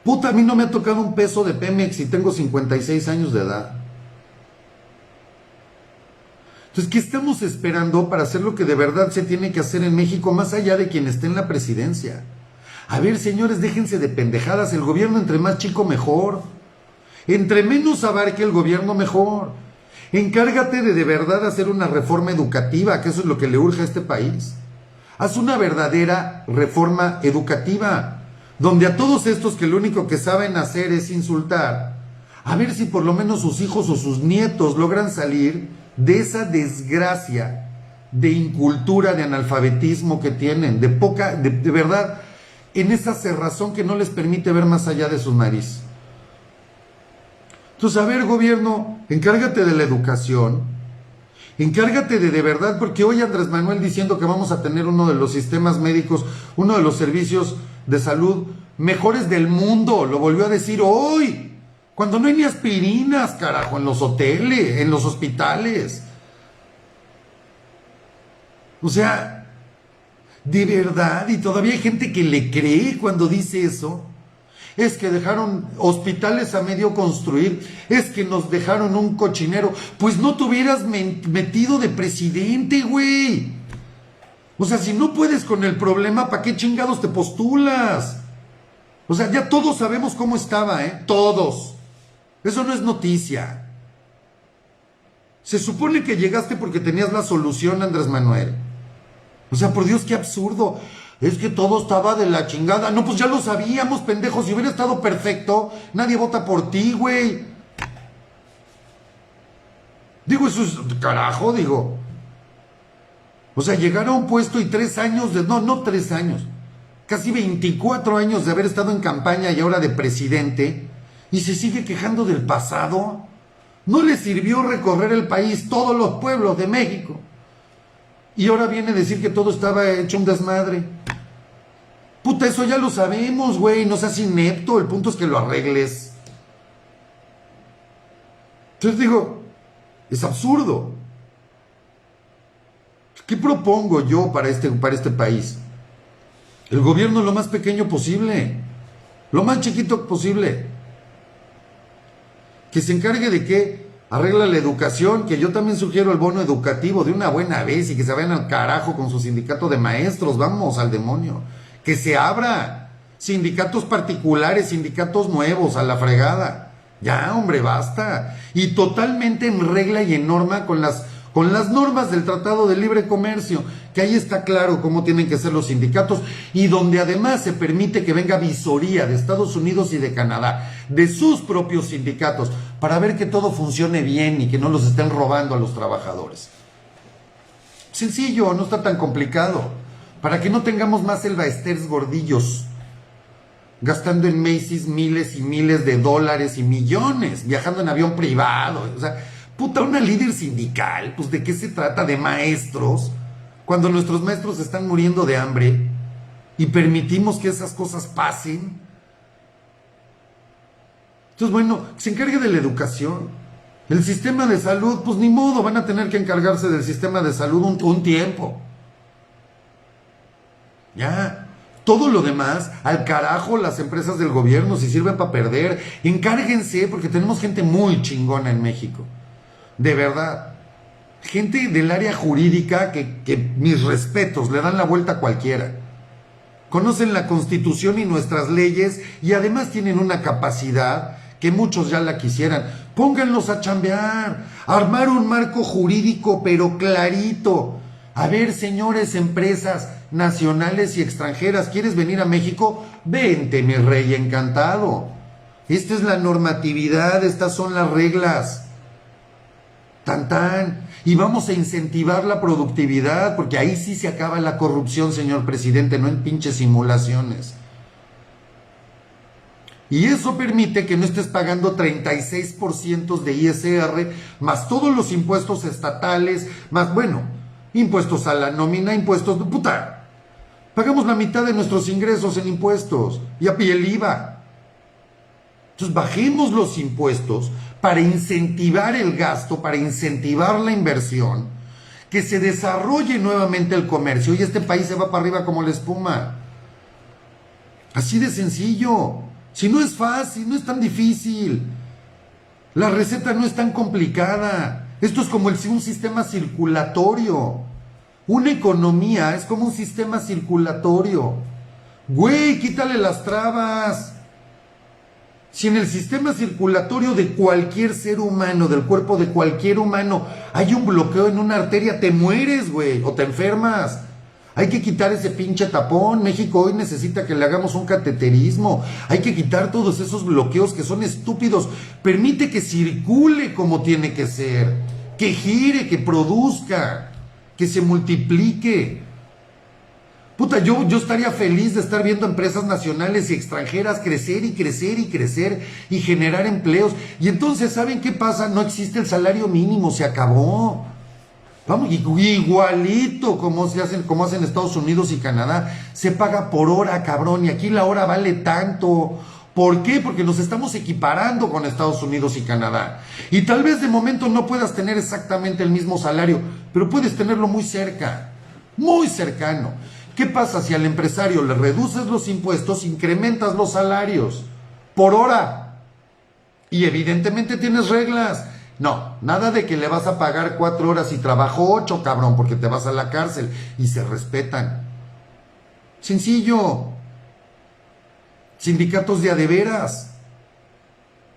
Puta, a mí no me ha tocado un peso de Pemex y tengo 56 años de edad. Entonces, ¿qué estamos esperando para hacer lo que de verdad se tiene que hacer en México, más allá de quien esté en la presidencia? A ver, señores, déjense de pendejadas. El gobierno entre más chico, mejor. Entre menos abarque el gobierno, mejor. Encárgate de verdad hacer una reforma educativa, que eso es lo que le urge a este país. Haz una verdadera reforma educativa, donde a todos estos que lo único que saben hacer es insultar, a ver si por lo menos sus hijos o sus nietos logran salir de esa desgracia de incultura, de analfabetismo que tienen, de verdad, en esa cerrazón que no les permite ver más allá de su nariz. Entonces, a ver, gobierno, encárgate de la educación, encárgate de verdad, porque hoy Andrés Manuel diciendo que vamos a tener uno de los sistemas médicos, uno de los servicios de salud mejores del mundo, lo volvió a decir hoy. Cuando no hay ni aspirinas, carajo, en los hoteles, en los hospitales. O sea, de verdad, y todavía hay gente que le cree cuando dice eso. Es que dejaron hospitales a medio construir, es que nos dejaron un cochinero. Pues no te hubieras metido de presidente, güey. O sea, si no puedes con el problema, ¿para qué chingados te postulas? O sea, ya todos sabemos cómo estaba, ¿eh? Todos. Eso no es noticia. Se supone que llegaste porque tenías la solución, Andrés Manuel. O sea, por Dios, qué absurdo. Es que todo estaba de la chingada. No, pues ya lo sabíamos, pendejos. Si hubiera estado perfecto, nadie vota por ti, güey. Digo, eso es carajo, digo. O sea, llegar a un puesto y 3 años de... No 3 años. Casi 24 años de haber estado en campaña y ahora de presidente... y se sigue quejando del pasado. No le sirvió recorrer el país, todos los pueblos de México. Y ahora viene a decir que todo estaba hecho un desmadre. Puta, eso ya lo sabemos, güey, no seas inepto, el punto es que lo arregles. Entonces digo, es absurdo. ¿Qué propongo yo para este país? El gobierno lo más pequeño posible, lo más chiquito posible. Que se encargue de que arregla la educación, que yo también sugiero el bono educativo de una buena vez y que se vayan al carajo con su sindicato de maestros, vamos al demonio. Que se abra sindicatos particulares, sindicatos nuevos, a la fregada. Ya, hombre, basta. Y totalmente en regla y en norma con las normas del Tratado de Libre Comercio, que ahí está claro cómo tienen que ser los sindicatos y donde además se permite que venga visoría de Estados Unidos y de Canadá, de sus propios sindicatos, para ver que todo funcione bien y que no los estén robando a los trabajadores. Sencillo, no está tan complicado. Para que no tengamos más Elba Esters gordillos, gastando en Macy's miles y miles de dólares y millones, viajando en avión privado, o sea, puta, una líder sindical, pues ¿de qué se trata? De maestros, cuando nuestros maestros están muriendo de hambre y permitimos que esas cosas pasen. Entonces, bueno, se encargue de la educación. El sistema de salud, pues ni modo, van a tener que encargarse del sistema de salud un tiempo. Ya, todo lo demás, al carajo las empresas del gobierno, si sirven para perder, encárguense, porque tenemos gente muy chingona en México. De verdad, gente del área jurídica que mis respetos, le dan la vuelta a cualquiera. Conocen la Constitución y nuestras leyes y además tienen una capacidad que muchos ya la quisieran. Pónganlos a chambear, armar un marco jurídico pero clarito. A ver, señores, empresas nacionales y extranjeras, ¿quieres venir a México? Vente, mi rey encantado. Esta es la normatividad, estas son las reglas. Tan tan. Y vamos a incentivar la productividad, porque ahí sí se acaba la corrupción, señor presidente, no en pinches simulaciones. Y eso permite que no estés pagando 36% de ISR, más todos los impuestos estatales, más, bueno, impuestos a la nómina, impuestos de puta. Pagamos la mitad de nuestros ingresos en impuestos y el IVA. Entonces bajemos los impuestos para incentivar el gasto, para incentivar la inversión, que se desarrolle nuevamente el comercio y este país se va para arriba como la espuma. Así de sencillo. Si no es fácil, no es tan difícil. La receta no es tan complicada. Esto es como un sistema circulatorio. Una economía es como un sistema circulatorio. Güey, quítale las trabas. Si en el sistema circulatorio de cualquier ser humano, del cuerpo de cualquier humano, hay un bloqueo en una arteria, te mueres, güey, o te enfermas. Hay que quitar ese pinche tapón. México hoy necesita que le hagamos un cateterismo. Hay que quitar todos esos bloqueos que son estúpidos. Permite que circule como tiene que ser, que gire, que produzca, que se multiplique. Puta, yo estaría feliz de estar viendo empresas nacionales y extranjeras crecer y crecer y crecer y generar empleos. Y entonces, ¿saben qué pasa? No existe el salario mínimo, se acabó. Vamos, igualito como hacen Estados Unidos y Canadá. Se paga por hora, cabrón, y aquí la hora vale tanto. ¿Por qué? Porque nos estamos equiparando con Estados Unidos y Canadá. Y tal vez de momento no puedas tener exactamente el mismo salario, pero puedes tenerlo muy cerca, muy cercano. ¿Qué pasa si al empresario le reduces los impuestos, incrementas los salarios por hora? Y evidentemente tienes reglas. No, nada de que le vas a pagar 4 horas y trabajo 8, cabrón, porque te vas a la cárcel. Y se respetan. Sencillo. Sindicatos de a de veras.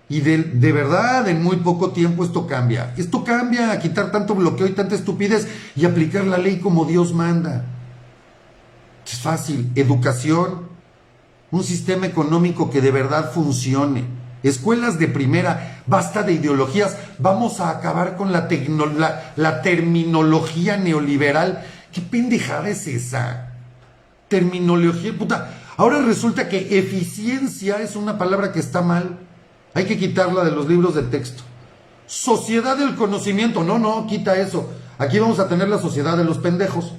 Y de verdad, en muy poco tiempo esto cambia. Esto cambia, quitar tanto bloqueo y tanta estupidez y aplicar la ley como Dios manda. Es fácil. Educación, un sistema económico que de verdad funcione. Escuelas de primera, basta de ideologías, vamos a acabar con la terminología neoliberal. ¿Qué pendejada es esa? Terminología, puta. Ahora resulta que eficiencia es una palabra que está mal. Hay que quitarla de los libros de texto. Sociedad del conocimiento, no, quita eso. Aquí vamos a tener la sociedad de los pendejos.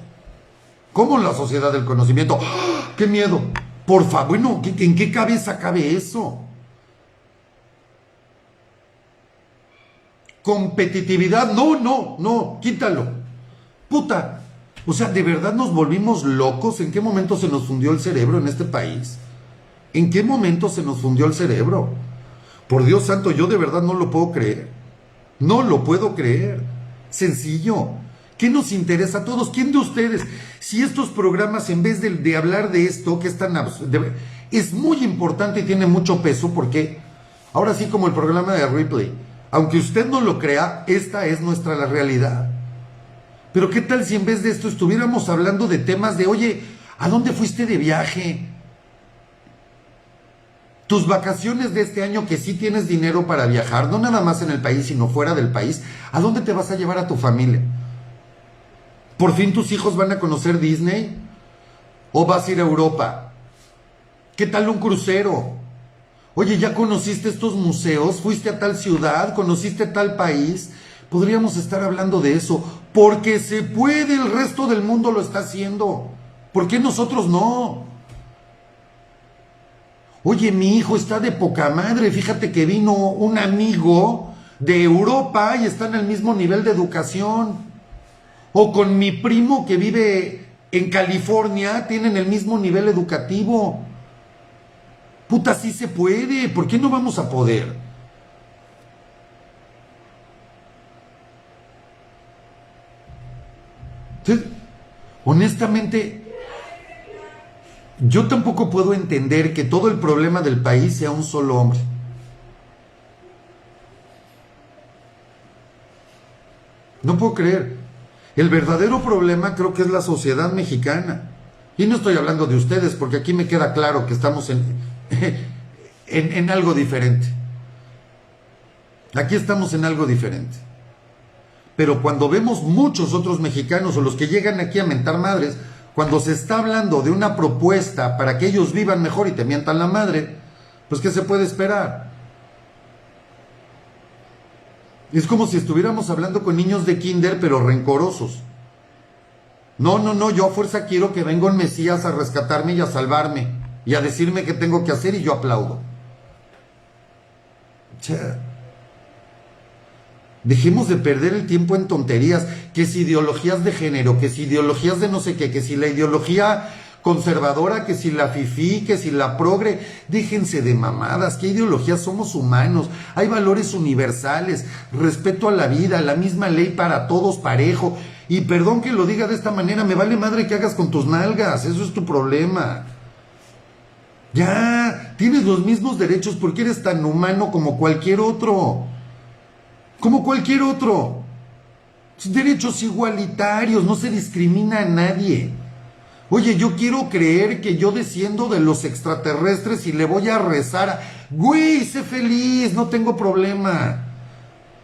¿Cómo la sociedad del conocimiento? ¡Oh, qué miedo! Por favor, bueno, ¿en qué cabeza cabe eso? Competitividad, no, quítalo. Puta, o sea, ¿de verdad nos volvimos locos? ¿En qué momento se nos fundió el cerebro en este país? ¿En qué momento se nos fundió el cerebro? Por Dios santo, yo de verdad no lo puedo creer. No lo puedo creer. Sencillo. ¿Qué nos interesa a todos? ¿Quién de ustedes? Si estos programas, en vez de hablar de esto, que es tan es muy importante y tiene mucho peso, porque ahora sí, como el programa de Ripley, aunque usted no lo crea, esta es nuestra la realidad. Pero ¿qué tal si en vez de esto estuviéramos hablando de temas de, oye, ¿a dónde fuiste de viaje? Tus vacaciones de este año, que sí tienes dinero para viajar, no nada más en el país, sino fuera del país, ¿a dónde te vas a llevar a tu familia? ¿Por fin tus hijos van a conocer Disney? ¿O vas a ir a Europa? ¿Qué tal un crucero? Oye, ¿ya conociste estos museos? ¿Fuiste a tal ciudad? ¿Conociste tal país? Podríamos estar hablando de eso, porque se puede, el resto del mundo lo está haciendo. ¿Por qué nosotros no? Oye, mi hijo está de poca madre, fíjate que vino un amigo de Europa y está en el mismo nivel de educación. O con mi primo que vive en California, tienen el mismo nivel educativo. Puta, sí se puede, ¿por qué no vamos a poder? Entonces, honestamente, yo tampoco puedo entender que todo el problema del país sea un solo hombre. No puedo creer. El verdadero problema creo que es la sociedad mexicana. Y no estoy hablando de ustedes, porque aquí me queda claro que estamos en algo diferente. Aquí estamos en algo diferente. Pero cuando vemos muchos otros mexicanos o los que llegan aquí a mentar madres, cuando se está hablando de una propuesta para que ellos vivan mejor y te mientan la madre, pues ¿qué se puede esperar? Es como si estuviéramos hablando con niños de kinder, pero rencorosos. No, yo a fuerza quiero que venga un Mesías a rescatarme y a salvarme y a decirme qué tengo que hacer y yo aplaudo. Dejemos de perder el tiempo en tonterías, que si ideologías de género, que si ideologías de no sé qué, que si la ideología conservadora, que si la fifí, que si la progre. Déjense de mamadas. ¿Qué ideologías? Somos humanos, hay valores universales, respeto a la vida, la misma ley para todos parejo. Y perdón que lo diga de esta manera, me vale madre que hagas con tus nalgas, eso es tu problema. Ya, tienes los mismos derechos porque eres tan humano como cualquier otro. Como cualquier otro. Derechos igualitarios, no se discrimina a nadie. Oye, yo quiero creer que yo desciendo de los extraterrestres y le voy a rezar. Güey, sé feliz, no tengo problema.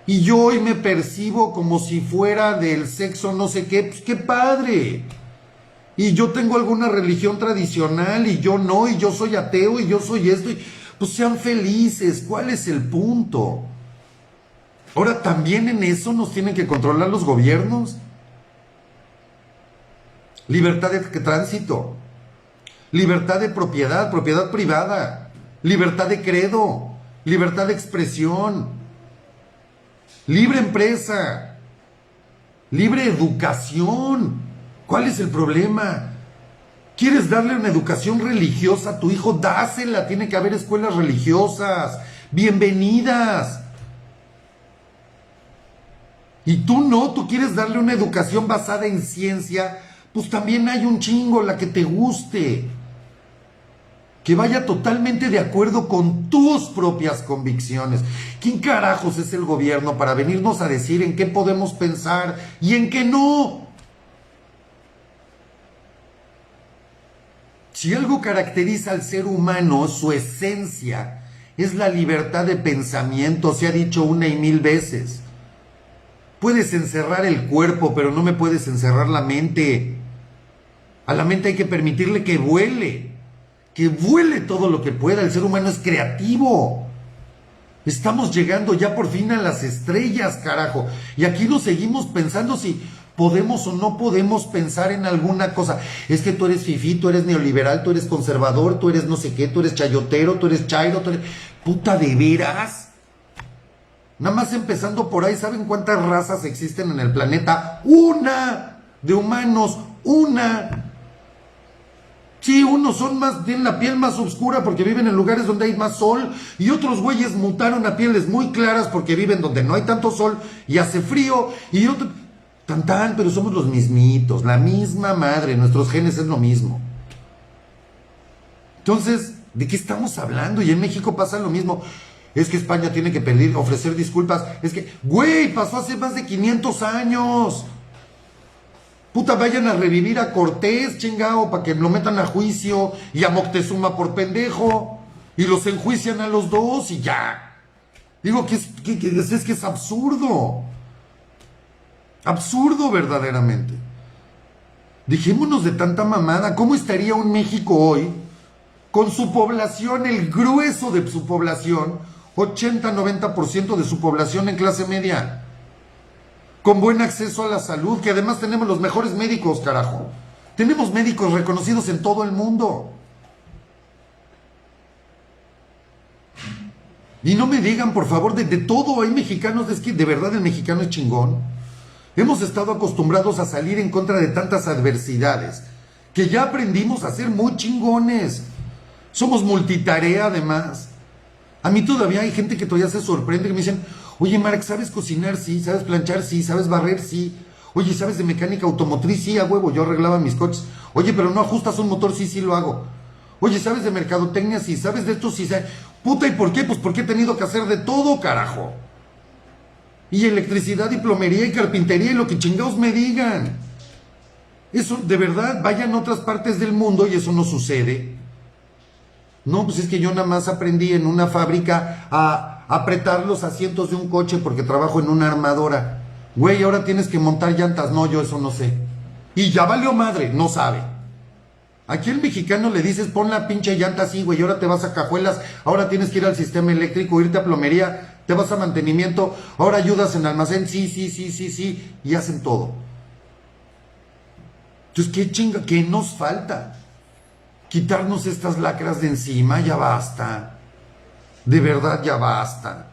Y yo hoy me percibo como si fuera del sexo no sé qué, pues qué padre. Y yo tengo alguna religión tradicional y yo no, y yo soy ateo y yo soy esto. Y pues sean felices, ¿cuál es el punto? Ahora, ¿también en eso nos tienen que controlar los gobiernos? Libertad de tránsito, libertad de propiedad, propiedad privada, libertad de credo, libertad de expresión, libre empresa, libre educación. ¿Cuál es el problema? ¿Quieres darle una educación religiosa a tu hijo? Dásela, tiene que haber escuelas religiosas, bienvenidas. Y tú no, tú quieres darle una educación basada en ciencia, pues también hay un chingo, la que te guste, que vaya totalmente de acuerdo con tus propias convicciones. ¿Quién carajos es el gobierno para venirnos a decir en qué podemos pensar y en qué no? Si algo caracteriza al ser humano, su esencia, es la libertad de pensamiento, se ha dicho una y mil veces. Puedes encerrar el cuerpo, pero no me puedes encerrar la mente. A la mente hay que permitirle que vuele todo lo que pueda. El ser humano es creativo. Estamos llegando ya por fin a las estrellas, carajo. Y aquí nos seguimos pensando si ¿Podemos o no podemos pensar en alguna cosa? Es que tú eres fifí, tú eres neoliberal, tú eres conservador, tú eres no sé qué, tú eres chayotero, tú eres chairo, tú eres... Puta, ¿de veras? Nada más empezando por ahí, ¿saben cuántas razas existen en el planeta? ¡Una! De humanos, una. Sí, unos son más, tienen la piel más oscura porque viven en lugares donde hay más sol, y otros güeyes mutaron a pieles muy claras porque viven donde no hay tanto sol y hace frío, y otros... pero somos los mismitos, la misma madre, nuestros genes es lo mismo. Entonces, ¿de qué estamos hablando? Y en México pasa lo mismo. Es que España tiene que pedir, ofrecer disculpas. Es que, güey, pasó hace más de 500 años. Puta, vayan a revivir a Cortés, chingao, para que lo metan a juicio, y a Moctezuma por pendejo, y los enjuician a los dos y ya. Digo que es absurdo. Absurdo verdaderamente. Dejémonos de tanta mamada. ¿Cómo estaría un México hoy con su población, el grueso de su población, 80-90% de su población en clase media? Con buen acceso a la salud, que además tenemos los mejores médicos, carajo. Tenemos médicos reconocidos en todo el mundo. Y no me digan, por favor, de todo hay mexicanos, es que de verdad el mexicano es chingón. Hemos estado acostumbrados a salir en contra de tantas adversidades, que ya aprendimos a ser muy chingones. Somos multitarea además. A mí todavía hay gente que todavía se sorprende, que me dicen, oye Mark, ¿sabes cocinar? Sí. ¿Sabes planchar? Sí. ¿Sabes barrer? Sí. Oye, ¿sabes de mecánica automotriz? Sí, a huevo, yo arreglaba mis coches. Oye, pero no ajustas un motor, sí, sí lo hago. Oye, ¿sabes de mercadotecnia? Sí. ¿Sabes de esto? Sí. Puta, ¿y por qué? Pues porque he tenido que hacer de todo, carajo. Y electricidad y plomería y carpintería y lo que chingados me digan. Eso, de verdad, vayan a otras partes del mundo y eso no sucede. No, pues es que yo nada más aprendí en una fábrica a apretar los asientos de un coche porque trabajo en una armadora. Güey, ahora tienes que montar llantas. No, yo eso no sé. Y ya valió madre, no sabe. Aquí el mexicano le dices, pon la pinche llanta así, güey, ahora te vas a Cajuelas, ahora tienes que ir al sistema eléctrico, irte a plomería, te vas a mantenimiento, ahora ayudas en almacén, sí, y hacen todo. Entonces, ¿qué chinga? ¿Qué nos falta? Quitarnos estas lacras de encima, ya basta. De verdad, ya basta.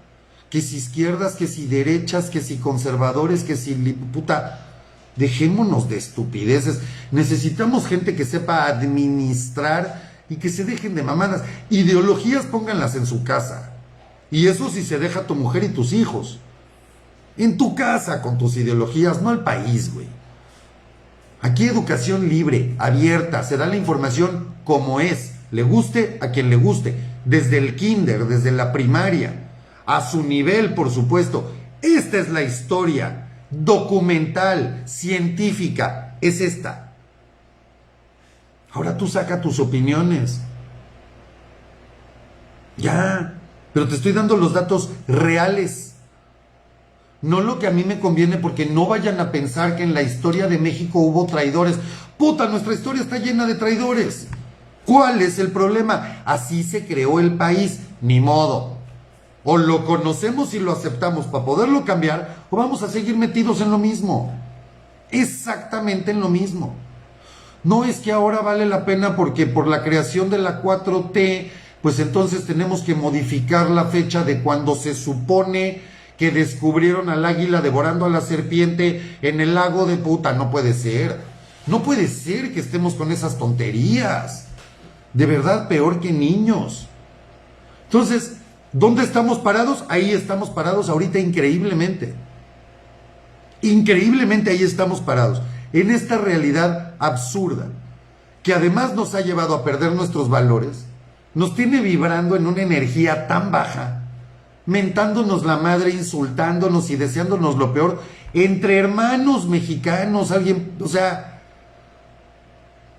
Que si izquierdas, que si derechas, que si conservadores, que si... Puta, dejémonos de estupideces. Necesitamos gente que sepa administrar y que se dejen de mamadas. Ideologías pónganlas en su casa. Y eso si se deja tu mujer y tus hijos. En tu casa con tus ideologías, no al país, güey. Aquí educación libre, abierta, se da la información como es, le guste a quien le guste, desde el kinder, desde la primaria, a su nivel, por supuesto. Esta es la historia documental, científica, es esta. Ahora tú saca tus opiniones. Ya, pero te estoy dando los datos reales. No lo que a mí me conviene, porque no vayan a pensar que en la historia de México hubo traidores. Puta, nuestra historia está llena de traidores. ¿Cuál es el problema? Así se creó el país, ni modo. O lo conocemos y lo aceptamos para poderlo cambiar, o vamos a seguir metidos en lo mismo. Exactamente en lo mismo. No es que ahora vale la pena porque por la creación de la 4T, pues entonces tenemos que modificar la fecha de cuando se supone que descubrieron al águila devorando a la serpiente en el lago de... Puta, no puede ser. No puede ser que estemos con esas tonterías. De verdad, peor que niños. Entonces, ¿dónde estamos parados? Ahí estamos parados ahorita increíblemente. Increíblemente ahí estamos parados. En esta realidad absurda, que además nos ha llevado a perder nuestros valores, nos tiene vibrando en una energía tan baja, mentándonos la madre, insultándonos y deseándonos lo peor, entre hermanos mexicanos, alguien, o sea,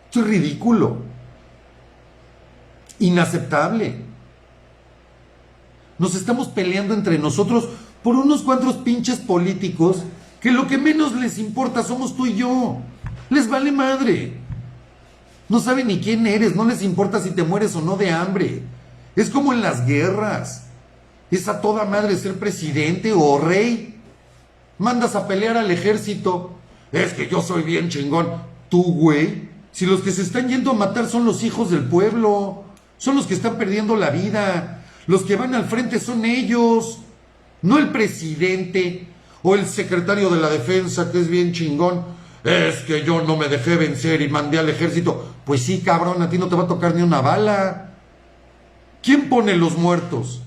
esto es ridículo, inaceptable. Nos estamos peleando entre nosotros por unos cuantos pinches políticos que lo que menos les importa somos tú y yo. Les vale madre. No saben ni quién eres, no les importa si te mueres o no de hambre. Es como en las guerras. Es a toda madre ser presidente o rey. Mandas a pelear al ejército Es que yo soy bien chingón. Tú, güey, si los que se están yendo a matar son los hijos del pueblo, son los que están perdiendo la vida, los que van al frente son ellos, no el presidente o el secretario de la defensa que es bien chingón. Es que yo no me dejé vencer y mandé al ejército. Pues sí, cabrón, a ti no te va a tocar ni una bala. ¿Quién pone los muertos?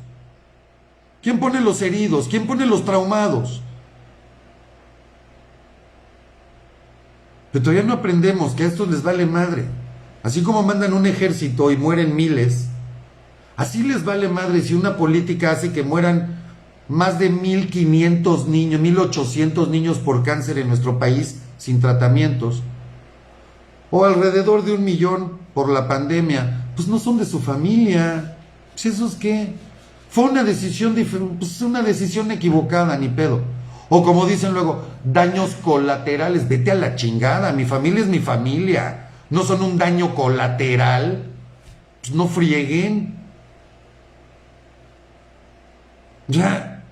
¿Quién pone los heridos? ¿Quién pone los traumados? Pero todavía no aprendemos que a estos les vale madre. Así como mandan un ejército y mueren miles, así les vale madre si una política hace que mueran más de 1,500 niños, 1,800 niños por cáncer en nuestro país sin tratamientos, o alrededor de 1,000,000 por la pandemia. Pues no son de su familia. Pues ¿esos qué? Fue una decisión, pues una decisión equivocada, ni pedo. O como dicen luego, daños colaterales. Vete a la chingada, mi familia es mi familia. No son un daño colateral. Pues no frieguen. Ya.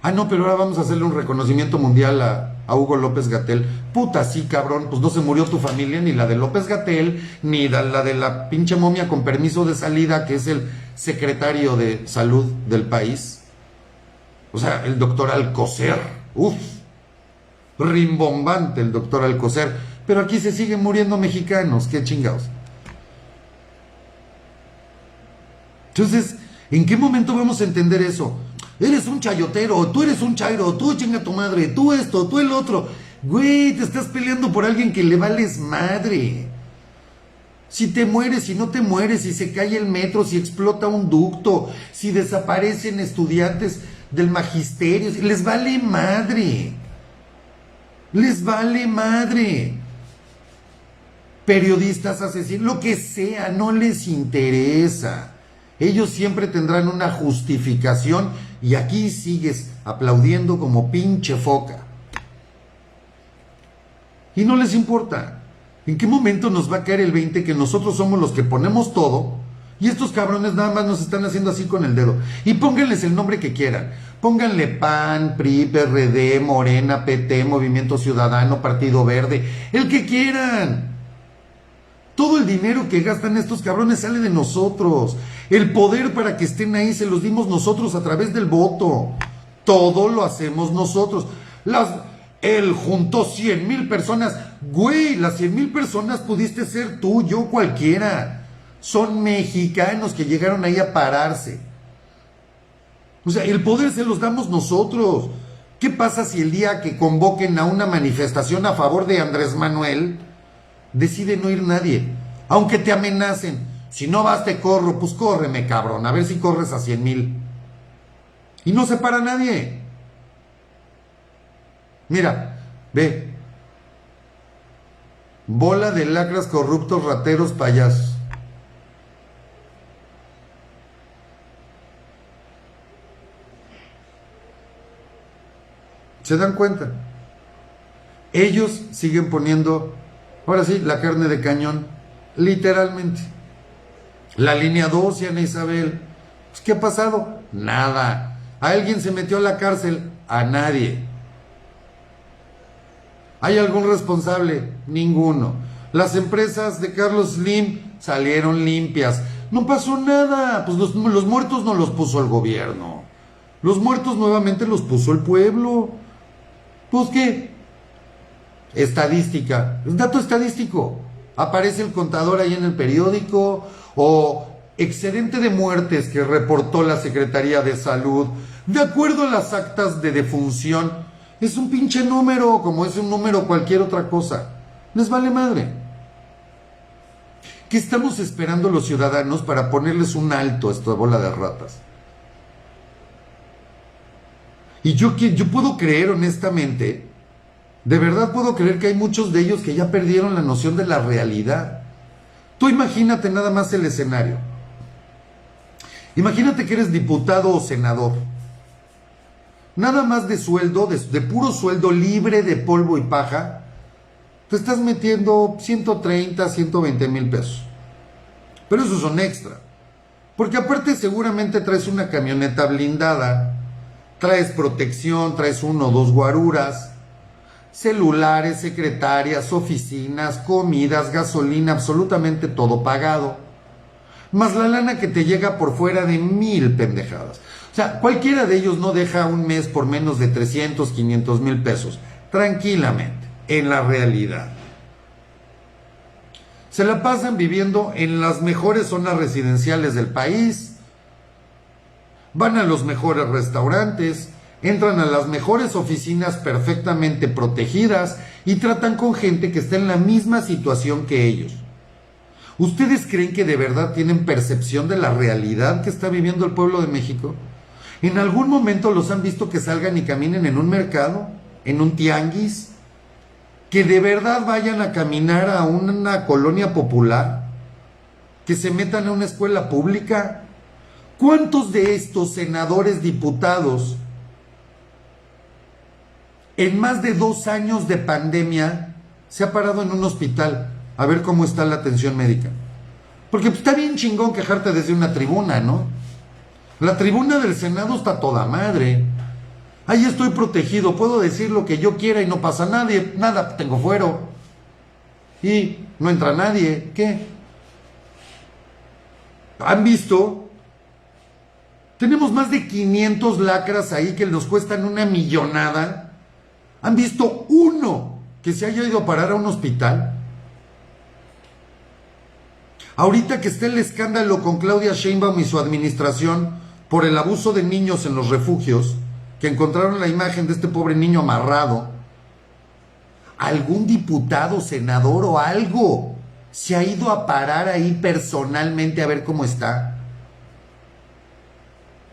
Ah, no, pero ahora vamos a hacerle un reconocimiento mundial a Hugo López-Gatell. Puta, sí, cabrón, pues no se murió tu familia, ni la de López-Gatell, ni la de la pinche momia con permiso de salida, que es el secretario de salud del país. O sea, el doctor Alcocer. Uf, rimbombante el doctor Alcocer. Pero aquí se siguen muriendo mexicanos, qué chingados. Entonces, ¿en qué momento vamos a entender eso? Eres un chayotero, tú eres un chairo, tú chinga tu madre, tú esto, tú el otro. Güey, te estás peleando por alguien que le vales madre. Si te mueres, si no te mueres, si se cae el metro, si explota un ducto, si desaparecen estudiantes del magisterio, les vale madre. Les vale madre. Periodistas asesinos, lo que sea, no les interesa. Ellos siempre tendrán una justificación y aquí sigues aplaudiendo como pinche foca. Y no les importa. ¿En qué momento nos va a caer el 20 que nosotros somos los que ponemos todo y estos cabrones nada más nos están haciendo así con el dedo? Y pónganles el nombre que quieran. Pónganle PAN, PRI, PRD, Morena, PT, Movimiento Ciudadano, Partido Verde, el que quieran. Todo el dinero que gastan estos cabrones sale de nosotros. El poder para que estén ahí se los dimos nosotros a través del voto. Todo lo hacemos nosotros. Él juntó 100,000 personas. Güey, las 100,000 personas pudiste ser tú, yo, cualquiera. Son mexicanos que llegaron ahí a pararse. O sea, el poder se los damos nosotros. ¿Qué pasa si el día que convoquen a una manifestación a favor de Andrés Manuel decide no ir nadie? Aunque te amenacen. Si no vas te corro, pues córreme, cabrón. A ver si corres a 100,000. Y no se para nadie. Mira, ve. Bola de lacras, corruptos, rateros, payasos. ¿Se dan cuenta? Ellos siguen poniendo, ahora sí, la carne de cañón, literalmente. La línea 12, Ana Isabel. Pues, ¿qué ha pasado? Nada. ¿A alguien se metió a la cárcel? A nadie. ¿Hay algún responsable? Ninguno. Las empresas de Carlos Slim salieron limpias. No pasó nada. Pues los muertos no los puso el gobierno. Los muertos nuevamente los puso el pueblo. Pues ¿qué? Estadística. Es dato estadístico. Aparece el contador ahí en el periódico. O excedente de muertes que reportó la Secretaría de Salud. De acuerdo a las actas de defunción. Es un pinche número, como es un número cualquier otra cosa. Les vale madre. ¿Qué estamos esperando los ciudadanos para ponerles un alto a esta bola de ratas? Y yo puedo creer honestamente, de verdad puedo creer que hay muchos de ellos que ya perdieron la noción de la realidad. Tú imagínate nada más el escenario. Imagínate que eres diputado o senador. Nada más de sueldo, de puro sueldo libre de polvo y paja, te estás metiendo 130, 120,000 pesos. Pero esos son extra. Porque aparte seguramente traes una camioneta blindada, traes protección, traes 1 o 2 guaruras. celulares, secretarias, oficinas, comidas, gasolina, absolutamente todo pagado. Más la lana que te llega por fuera de 1000 pendejadas. O sea, cualquiera de ellos no deja un mes por menos de 300, 500 mil pesos. Tranquilamente, en la realidad. Se la pasan viviendo en las mejores zonas residenciales del país. Van a los mejores restaurantes. Entran a las mejores oficinas perfectamente protegidas y tratan con gente que está en la misma situación que ellos. ¿Ustedes creen que de verdad tienen percepción de la realidad que está viviendo el pueblo de México? ¿En algún momento los han visto que salgan y caminen en un mercado? ¿En un tianguis? ¿Que de verdad vayan a caminar a una colonia popular? ¿Que se metan a una escuela pública? ¿Cuántos de estos senadores, diputados, en más de 2 años de pandemia, se ha parado en un hospital a ver cómo está la atención médica? Porque pues, está bien chingón quejarte desde una tribuna, ¿no? La tribuna del Senado está toda madre. Ahí estoy protegido, puedo decir lo que yo quiera y no pasa nada, tengo fuero. Y no entra nadie, ¿qué? ¿Han visto? Tenemos más de 500 lacras ahí que nos cuestan una millonada. ¿Han visto uno que se haya ido a parar a un hospital? Ahorita que está el escándalo con Claudia Sheinbaum y su administración por el abuso de niños en los refugios, que encontraron la imagen de este pobre niño amarrado, ¿algún diputado, senador o algo se ha ido a parar ahí personalmente a ver cómo está?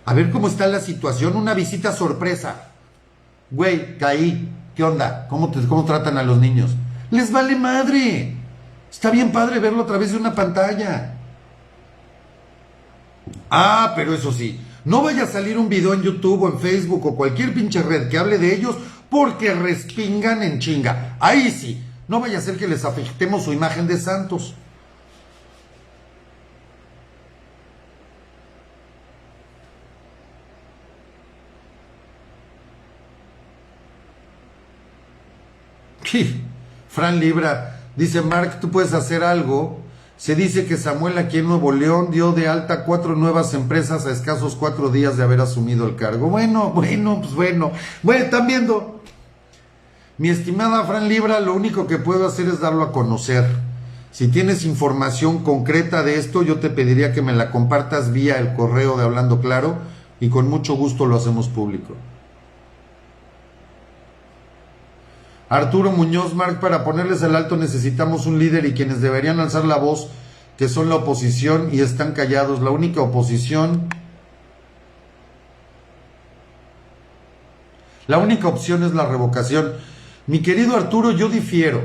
A ver cómo está la situación, una visita sorpresa. Güey, caí, ¿qué onda? ¿Cómo tratan a los niños? ¡Les vale madre! Está bien padre verlo a través de una pantalla. Ah, pero eso sí, no vaya a salir un video en YouTube o en Facebook o cualquier pinche red que hable de ellos porque respingan en chinga. Ahí sí, no vaya a ser que les afectemos su imagen de santos. Fran Libra dice: Mark, tú puedes hacer algo. Se dice que Samuel aquí en Nuevo León dio de alta 4 nuevas empresas a escasos 4 días de haber asumido el cargo. Bueno, están viendo. Mi estimada Fran Libra, lo único que puedo hacer es darlo a conocer. Si tienes información concreta de esto, yo te pediría que me la compartas vía el correo de Hablando Claro y con mucho gusto lo hacemos público. Arturo Muñoz: Mark, para ponerles el alto necesitamos un líder y quienes deberían alzar la voz, que son la oposición y están callados. La única oposición, la única opción es la revocación. Mi querido Arturo, yo difiero.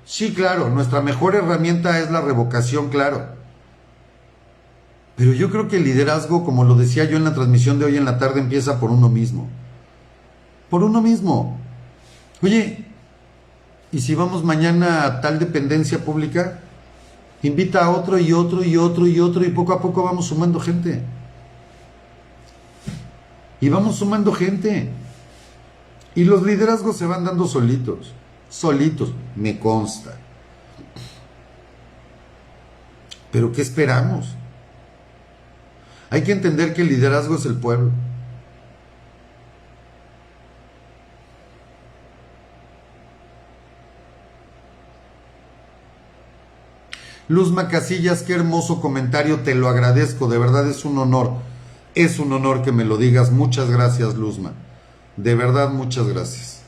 Sí, claro, nuestra mejor herramienta es la revocación, claro. Pero yo creo que el liderazgo, como lo decía yo en la transmisión de hoy en la tarde, empieza por uno mismo. Por uno mismo. Oye, ¿y si vamos mañana a tal dependencia pública? Invita a otro y otro y otro y otro y poco a poco vamos sumando gente. Y vamos sumando gente. Y los liderazgos se van dando solitos. Solitos, me consta. Pero ¿qué esperamos? Hay que entender que el liderazgo es el pueblo. Luzma Casillas, qué hermoso comentario, te lo agradezco, de verdad es un honor que me lo digas. Muchas gracias, Luzma, de verdad muchas gracias.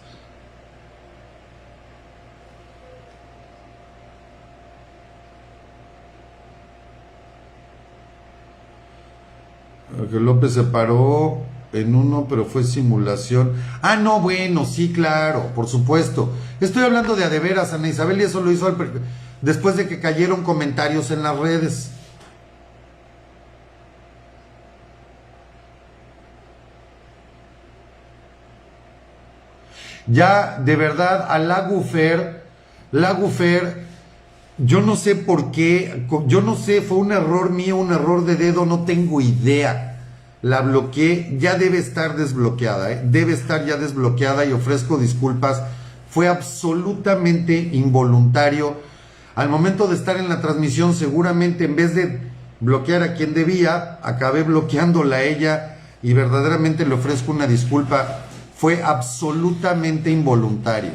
Que López se paró en uno, pero fue simulación. Ah, no, bueno, sí, claro, por supuesto. Estoy hablando de a de veras, Ana Isabel, y eso lo hizo después de que cayeron comentarios en las redes. Ya, de verdad, a Lagufer, yo no sé por qué, yo no sé, fue un error mío, un error de dedo, no tengo idea. La bloqueé, ya debe estar desbloqueada, debe estar ya desbloqueada y ofrezco disculpas Fue absolutamente involuntario. Al momento de estar en la transmisión, seguramente en vez de bloquear a quien debía, acabé bloqueándola a ella y verdaderamente le ofrezco una disculpa. Fue absolutamente involuntario.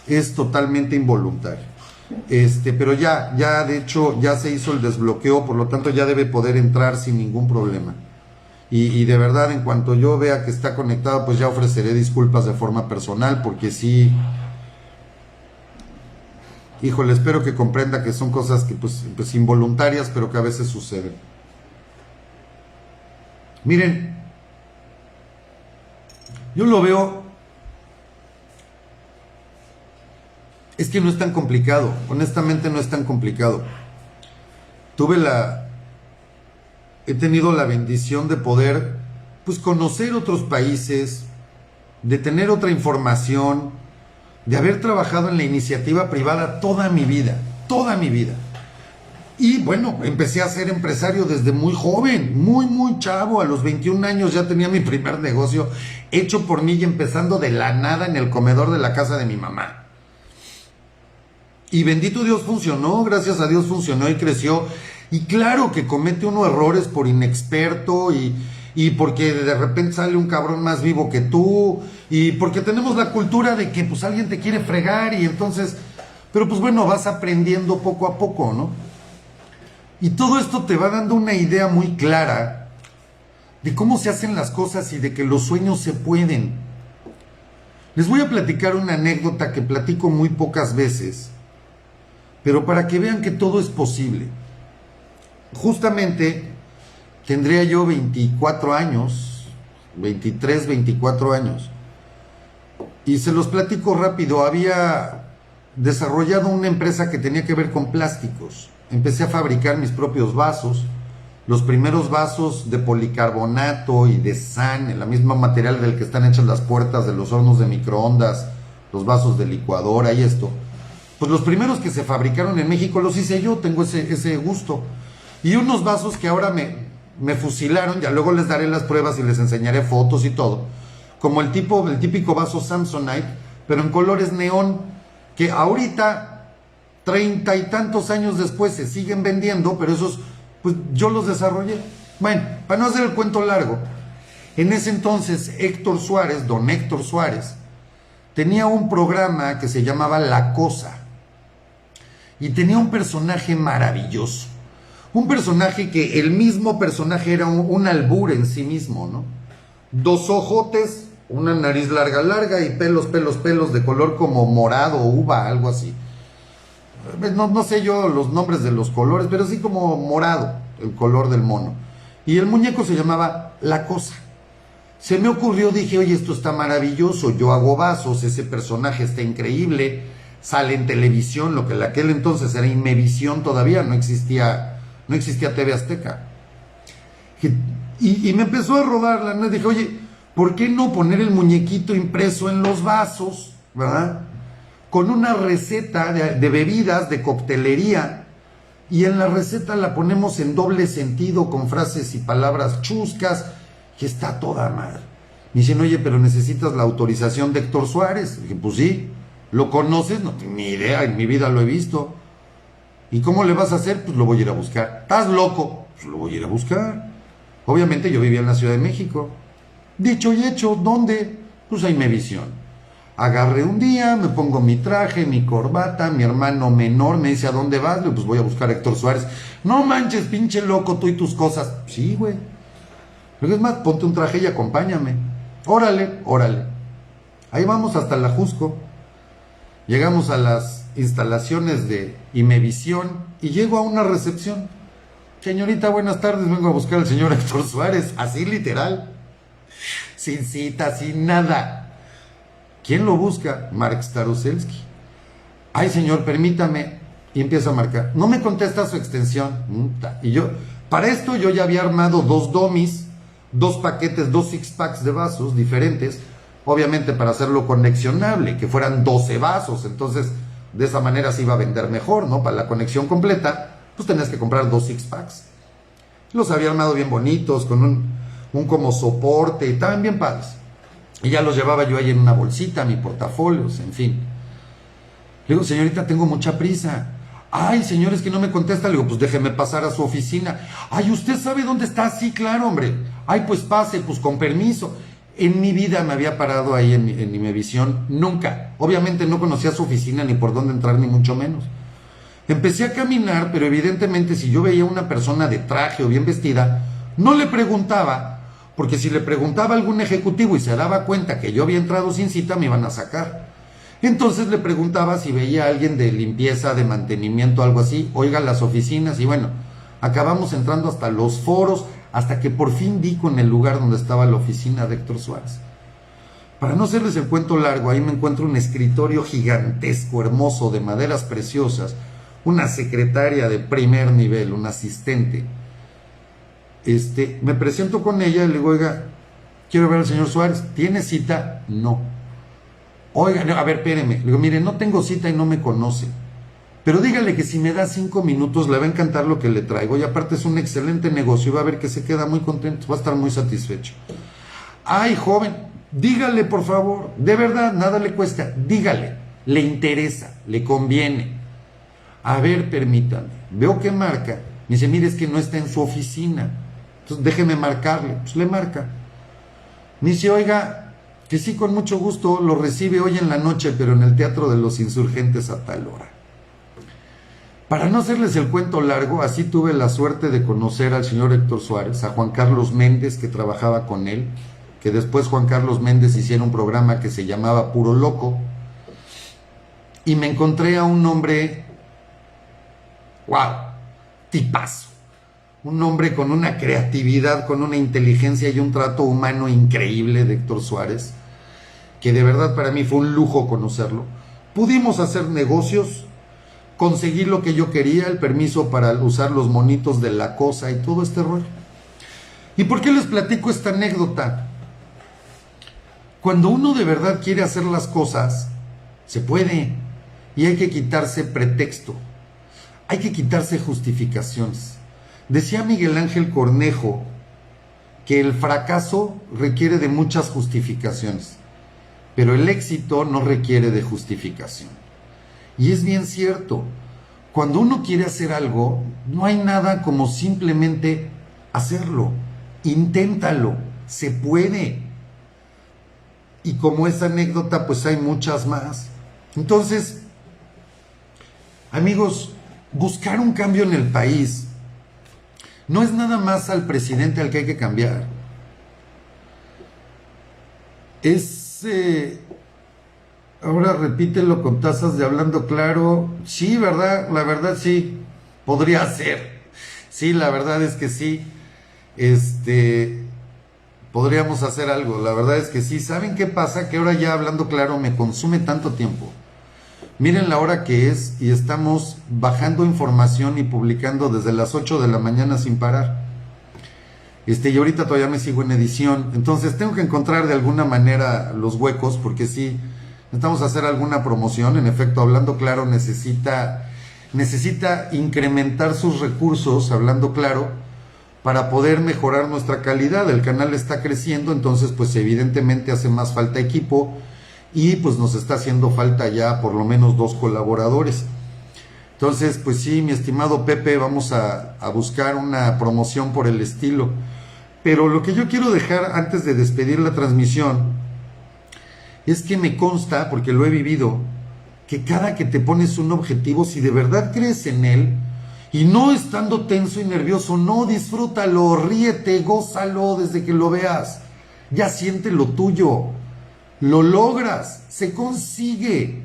Es totalmente involuntario. Pero ya de hecho ya se hizo el desbloqueo, por lo tanto ya debe poder entrar sin ningún problema. Y de verdad, en cuanto yo vea que está conectado, pues ya ofreceré disculpas de forma personal, porque sí, híjole, espero que comprenda que son cosas que pues involuntarias, pero que a veces suceden. Miren, yo lo veo, es que no es tan complicado, honestamente no es tan complicado. He tenido la bendición de poder pues conocer otros países, de tener otra información, de haber trabajado en la iniciativa privada toda mi vida. Y bueno, empecé a ser empresario desde muy joven, muy chavo. A los 21 años ya tenía mi primer negocio hecho por mí y empezando de la nada en el comedor de la casa de mi mamá. Y bendito Dios funcionó, gracias a Dios funcionó y creció. Y claro que comete uno errores por inexperto y porque de repente sale un cabrón más vivo que tú y porque tenemos la cultura de que pues alguien te quiere fregar y entonces, pero pues bueno, vas aprendiendo poco a poco, ¿no? Y todo esto te va dando una idea muy clara de cómo se hacen las cosas y de que los sueños se pueden. Les voy a platicar una anécdota que platico muy pocas veces, pero para que vean que todo es posible. Justamente tendría yo 24 años, 23, 24 años, y se los platico rápido. Había desarrollado una empresa que tenía que ver con plásticos. Empecé a fabricar mis propios vasos, los primeros vasos de policarbonato y de SAN, el mismo material del que están hechas las puertas de los hornos de microondas, los vasos de licuadora y esto. Pues los primeros que se fabricaron en México los hice yo, tengo ese gusto. Y unos vasos que ahora me fusilaron, ya luego les daré las pruebas y les enseñaré fotos y todo, como el típico vaso Samsonite, pero en colores neón, que ahorita, 30 y tantos años después, se siguen vendiendo, pero esos, pues yo los desarrollé. Bueno, para no hacer el cuento largo, en ese entonces don Héctor Suárez, tenía un programa que se llamaba La Cosa, y tenía un personaje maravilloso. Un personaje que el mismo personaje era un albur en sí mismo, ¿no? Dos ojotes, una nariz larga y pelos de color como morado, uva, algo así. No sé yo los nombres de los colores, pero sí como morado, el color del mono. Y el muñeco se llamaba La Cosa. Se me ocurrió, dije, oye, esto está maravilloso, yo hago vasos, ese personaje está increíble, sale en televisión, lo que en aquel entonces era Imevisión todavía, no existía TV Azteca. Y me empezó a rodar la noche. Dije, oye, ¿por qué no poner el muñequito impreso en los vasos, verdad? Con una receta de bebidas, de coctelería. Y en la receta la ponemos en doble sentido, con frases y palabras chuscas, que está toda madre. Me dicen, oye, pero necesitas la autorización de Héctor Suárez. Dije, pues sí. ¿Lo conoces? No tengo ni idea, en mi vida lo he visto. ¿Y cómo le vas a hacer? Pues lo voy a ir a buscar. ¿Estás loco? Pues lo voy a ir a buscar. Obviamente yo vivía en la Ciudad de México. Dicho y hecho, ¿dónde? Pues a Imevisión. Agarré un día, me pongo mi traje, mi corbata, mi hermano menor me dice, ¿a dónde vas? Pues voy a buscar a Héctor Suárez. No manches, pinche loco, tú y tus cosas. Sí, güey. Pero es más, ponte un traje y acompáñame. Órale. Ahí vamos hasta la Jusco. Llegamos a las instalaciones de Imevisión y llego a una recepción. Señorita, buenas tardes, vengo a buscar al señor Héctor Suárez, así literal, sin cita, sin nada. ¿Quién lo busca? Mark Staroselski. Ay, señor, permítame. Y empieza a marcar. No me contesta su extensión. Y yo, para esto yo ya había armado 2 dummies, 2 paquetes, 2 six-packs de vasos diferentes, obviamente para hacerlo conexionable, que fueran 12 vasos. Entonces, de esa manera se iba a vender mejor, ¿no? Para la conexión completa, pues tenías que comprar 2 six-packs. Los había armado bien bonitos, con un como soporte, y estaban bien padres. Y ya los llevaba yo ahí en una bolsita, mi portafolios, en fin. Le digo, señorita, tengo mucha prisa. Ay, señor, es que no me contesta. Le digo, pues déjeme pasar a su oficina. Ay, ¿usted sabe dónde está? Sí, claro, hombre. Ay, pues pase, pues con permiso. En mi vida me había parado ahí en Imevisión, nunca. Obviamente no conocía su oficina, ni por dónde entrar, ni mucho menos. Empecé a caminar, pero evidentemente si yo veía a una persona de traje o bien vestida, no le preguntaba, porque si le preguntaba a algún ejecutivo y se daba cuenta que yo había entrado sin cita, me iban a sacar. Entonces le preguntaba si veía a alguien de limpieza, de mantenimiento, algo así, oiga las oficinas, y bueno, acabamos entrando hasta los foros, hasta que por fin di con el lugar donde estaba la oficina de Héctor Suárez. Para no hacerles el cuento largo, ahí me encuentro un escritorio gigantesco, hermoso, de maderas preciosas, una secretaria de primer nivel, un asistente. Me presento con ella y le digo, oiga, quiero ver al señor Suárez. ¿Tiene cita? No. Oiga, a ver, espéreme. Le digo, mire, no tengo cita y no me conoce. Pero dígale que si me da 5 minutos le va a encantar lo que le traigo. Y aparte es un excelente negocio y va a ver que se queda muy contento, va a estar muy satisfecho. Ay, joven, dígale por favor, de verdad, nada le cuesta. Dígale, le interesa, le conviene. A ver, permítame. Veo que marca. Me dice, mire, es que no está en su oficina. Entonces déjeme marcarle. Pues le marca. Me dice, oiga, que sí, con mucho gusto, lo recibe hoy en la noche, pero en el Teatro de los Insurgentes a tal hora. Para no hacerles el cuento largo, así tuve la suerte de conocer al señor Héctor Suárez, a Juan Carlos Méndez, que trabajaba con él, que después Juan Carlos Méndez hiciera un programa que se llamaba Puro Loco, y me encontré a un hombre, wow, tipazo, un hombre con una creatividad, con una inteligencia y un trato humano increíble de Héctor Suárez, que de verdad para mí fue un lujo conocerlo. Pudimos hacer negocios, conseguí lo que yo quería, el permiso para usar los monitos de la cosa y todo este rollo. ¿Y por qué les platico esta anécdota? Cuando uno de verdad quiere hacer las cosas, se puede, y hay que quitarse pretexto, hay que quitarse justificaciones. Decía Miguel Ángel Cornejo que el fracaso requiere de muchas justificaciones, pero el éxito no requiere de justificación. Y es bien cierto, cuando uno quiere hacer algo, no hay nada como simplemente hacerlo. Inténtalo, se puede. Y como esa anécdota, pues hay muchas más. Entonces, amigos, buscar un cambio en el país no es nada más al presidente al que hay que cambiar. Ahora repítelo con tazas de hablando claro. Sí, ¿verdad? La verdad sí. Podría ser. Sí, la verdad es que sí. Podríamos hacer algo. La verdad es que sí. ¿Saben qué pasa? Que ahora ya hablando claro me consume tanto tiempo. Miren la hora que es y estamos bajando información y publicando desde las 8 de la mañana sin parar. Y ahorita todavía me sigo en edición. Entonces tengo que encontrar de alguna manera los huecos porque sí. Necesitamos hacer alguna promoción. En efecto, Hablando Claro necesita incrementar sus recursos, Hablando Claro, para poder mejorar nuestra calidad. El canal está creciendo, entonces pues evidentemente hace más falta equipo y pues nos está haciendo falta ya por lo menos 2 colaboradores. Entonces pues sí, mi estimado Pepe, vamos a buscar una promoción por el estilo. Pero lo que yo quiero dejar antes de despedir la transmisión es que me consta, porque lo he vivido, que cada que te pones un objetivo, si de verdad crees en él, y no estando tenso y nervioso, no, disfrútalo, ríete, gózalo desde que lo veas, ya siente lo tuyo, lo logras, se consigue.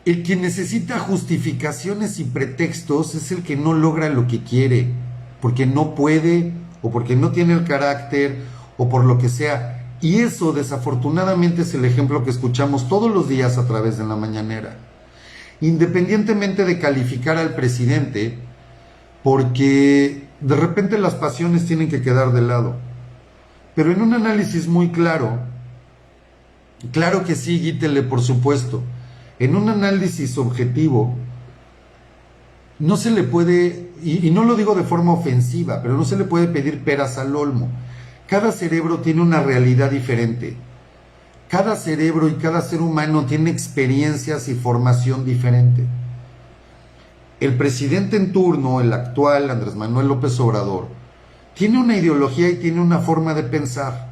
El que necesita justificaciones y pretextos es el que no logra lo que quiere, porque no puede, o porque no tiene el carácter, o por lo que sea. Y eso desafortunadamente es el ejemplo que escuchamos todos los días a través de la mañanera. Independientemente de calificar al presidente, porque de repente las pasiones tienen que quedar de lado. Pero en un análisis muy claro, claro que sí, Guítele, por supuesto, en un análisis objetivo, no se le puede, y no lo digo de forma ofensiva, pero no se le puede pedir peras al olmo. Cada cerebro tiene una realidad diferente. Cada cerebro y cada ser humano tiene experiencias y formación diferente. El presidente en turno, el actual Andrés Manuel López Obrador, tiene una ideología y tiene una forma de pensar.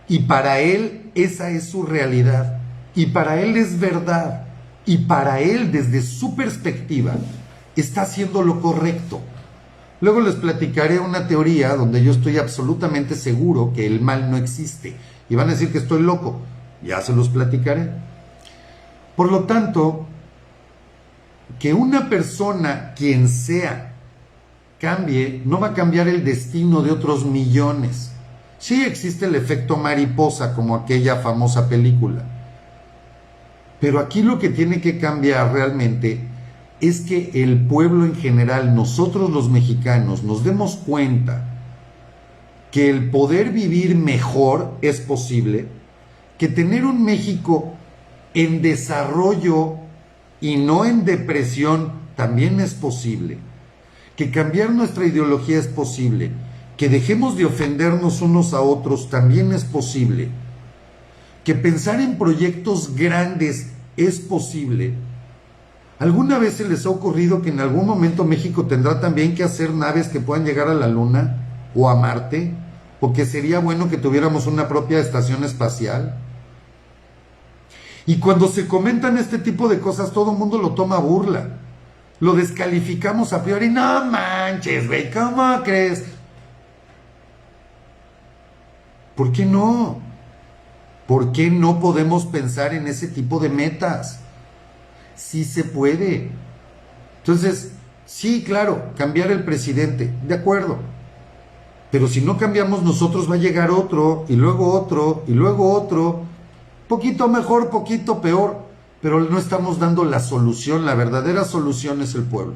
Y para él esa es su realidad. Y para él es verdad. Y para él, desde su perspectiva, está haciendo lo correcto. Luego les platicaré una teoría donde yo estoy absolutamente seguro que el mal no existe. Y van a decir que estoy loco. Ya se los platicaré. Por lo tanto, que una persona, quien sea, cambie, no va a cambiar el destino de otros millones. Sí existe el efecto mariposa, como aquella famosa película. Pero aquí lo que tiene que cambiar realmente es que el pueblo en general, nosotros los mexicanos, nos demos cuenta que el poder vivir mejor es posible, que tener un México en desarrollo y no en depresión también es posible, que cambiar nuestra ideología es posible, que dejemos de ofendernos unos a otros también es posible, que pensar en proyectos grandes es posible. ¿Alguna vez se les ha ocurrido que en algún momento México tendrá también que hacer naves que puedan llegar a la Luna o a Marte? ¿O que sería bueno que tuviéramos una propia estación espacial? Y cuando se comentan este tipo de cosas, todo el mundo lo toma a burla. Lo descalificamos a priori. No manches, güey, ¿cómo crees? ¿Por qué no? ¿Por qué no podemos pensar en ese tipo de metas? Sí se puede. Entonces, sí, claro, cambiar el presidente, de acuerdo. Pero si no cambiamos nosotros, va a llegar otro, y luego otro, y luego otro. Poquito mejor, poquito peor, pero no estamos dando la solución. La verdadera solución es el pueblo.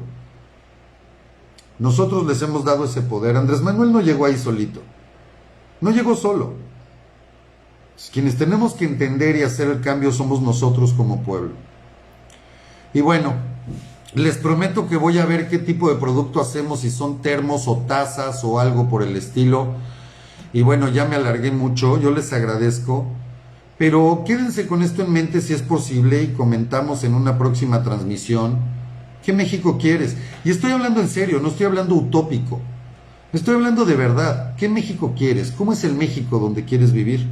Nosotros les hemos dado ese poder. Andrés Manuel no llegó ahí solito. No llegó solo. Quienes tenemos que entender y hacer el cambio somos nosotros como pueblo. Y bueno, les prometo que voy a ver qué tipo de producto hacemos, si son termos o tazas o algo por el estilo. Y bueno, ya me alargué mucho, yo les agradezco. Pero quédense con esto en mente si es posible y comentamos en una próxima transmisión. ¿Qué México quieres? Y estoy hablando en serio, no estoy hablando utópico. Estoy hablando de verdad. ¿Qué México quieres? ¿Cómo es el México donde quieres vivir?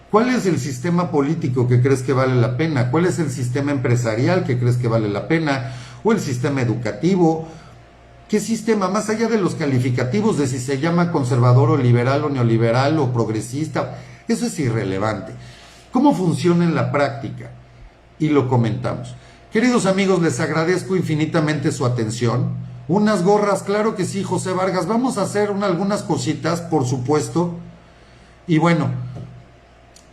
¿Cuál es el sistema político que crees que vale la pena? ¿Cuál es el sistema empresarial que crees que vale la pena? ¿O el sistema educativo? ¿Qué sistema? Más allá de los calificativos de si se llama conservador o liberal o neoliberal o progresista, eso es irrelevante. ¿Cómo funciona en la práctica? Y lo comentamos. Queridos amigos, les agradezco infinitamente su atención. Unas gorras, claro que sí, José Vargas. Vamos a hacer algunas cositas, por supuesto. Y bueno,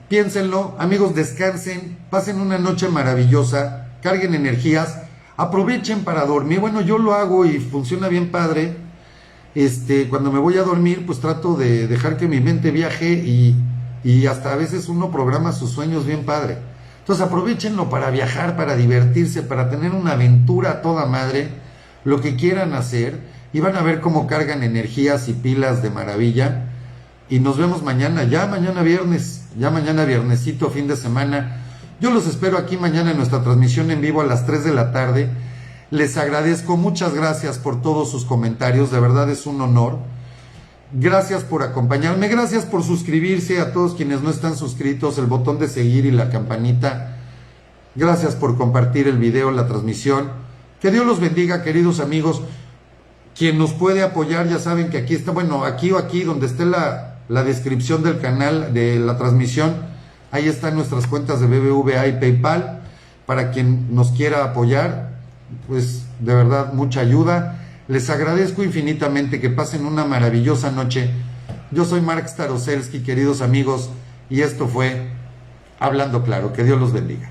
piénsenlo, amigos, descansen, pasen una noche maravillosa, carguen energías, aprovechen para dormir. Bueno, yo lo hago y funciona bien padre. Cuando me voy a dormir, pues trato de dejar que mi mente viaje y hasta a veces uno programa sus sueños bien padre. Entonces aprovechenlo para viajar, para divertirse, para tener una aventura a toda madre, lo que quieran hacer, y van a ver cómo cargan energías y pilas de maravilla. Y nos vemos mañana, ya mañana viernesito, fin de semana. Yo los espero aquí mañana en nuestra transmisión en vivo a las 3 de la tarde. Les agradezco, muchas gracias por todos sus comentarios, de verdad es un honor. Gracias por acompañarme, gracias por suscribirse, a todos quienes no están suscritos, el botón de seguir y la campanita. Gracias por compartir el video, la transmisión. Que Dios los bendiga, queridos amigos. Quien nos puede apoyar, ya saben que aquí está, bueno, aquí o aquí, donde esté la descripción del canal, de la transmisión, ahí están nuestras cuentas de BBVA y PayPal, para quien nos quiera apoyar, pues de verdad mucha ayuda. Les agradezco infinitamente, que pasen una maravillosa noche. Yo soy Mark Staroselsky, queridos amigos, y esto fue Hablando Claro. Que Dios los bendiga.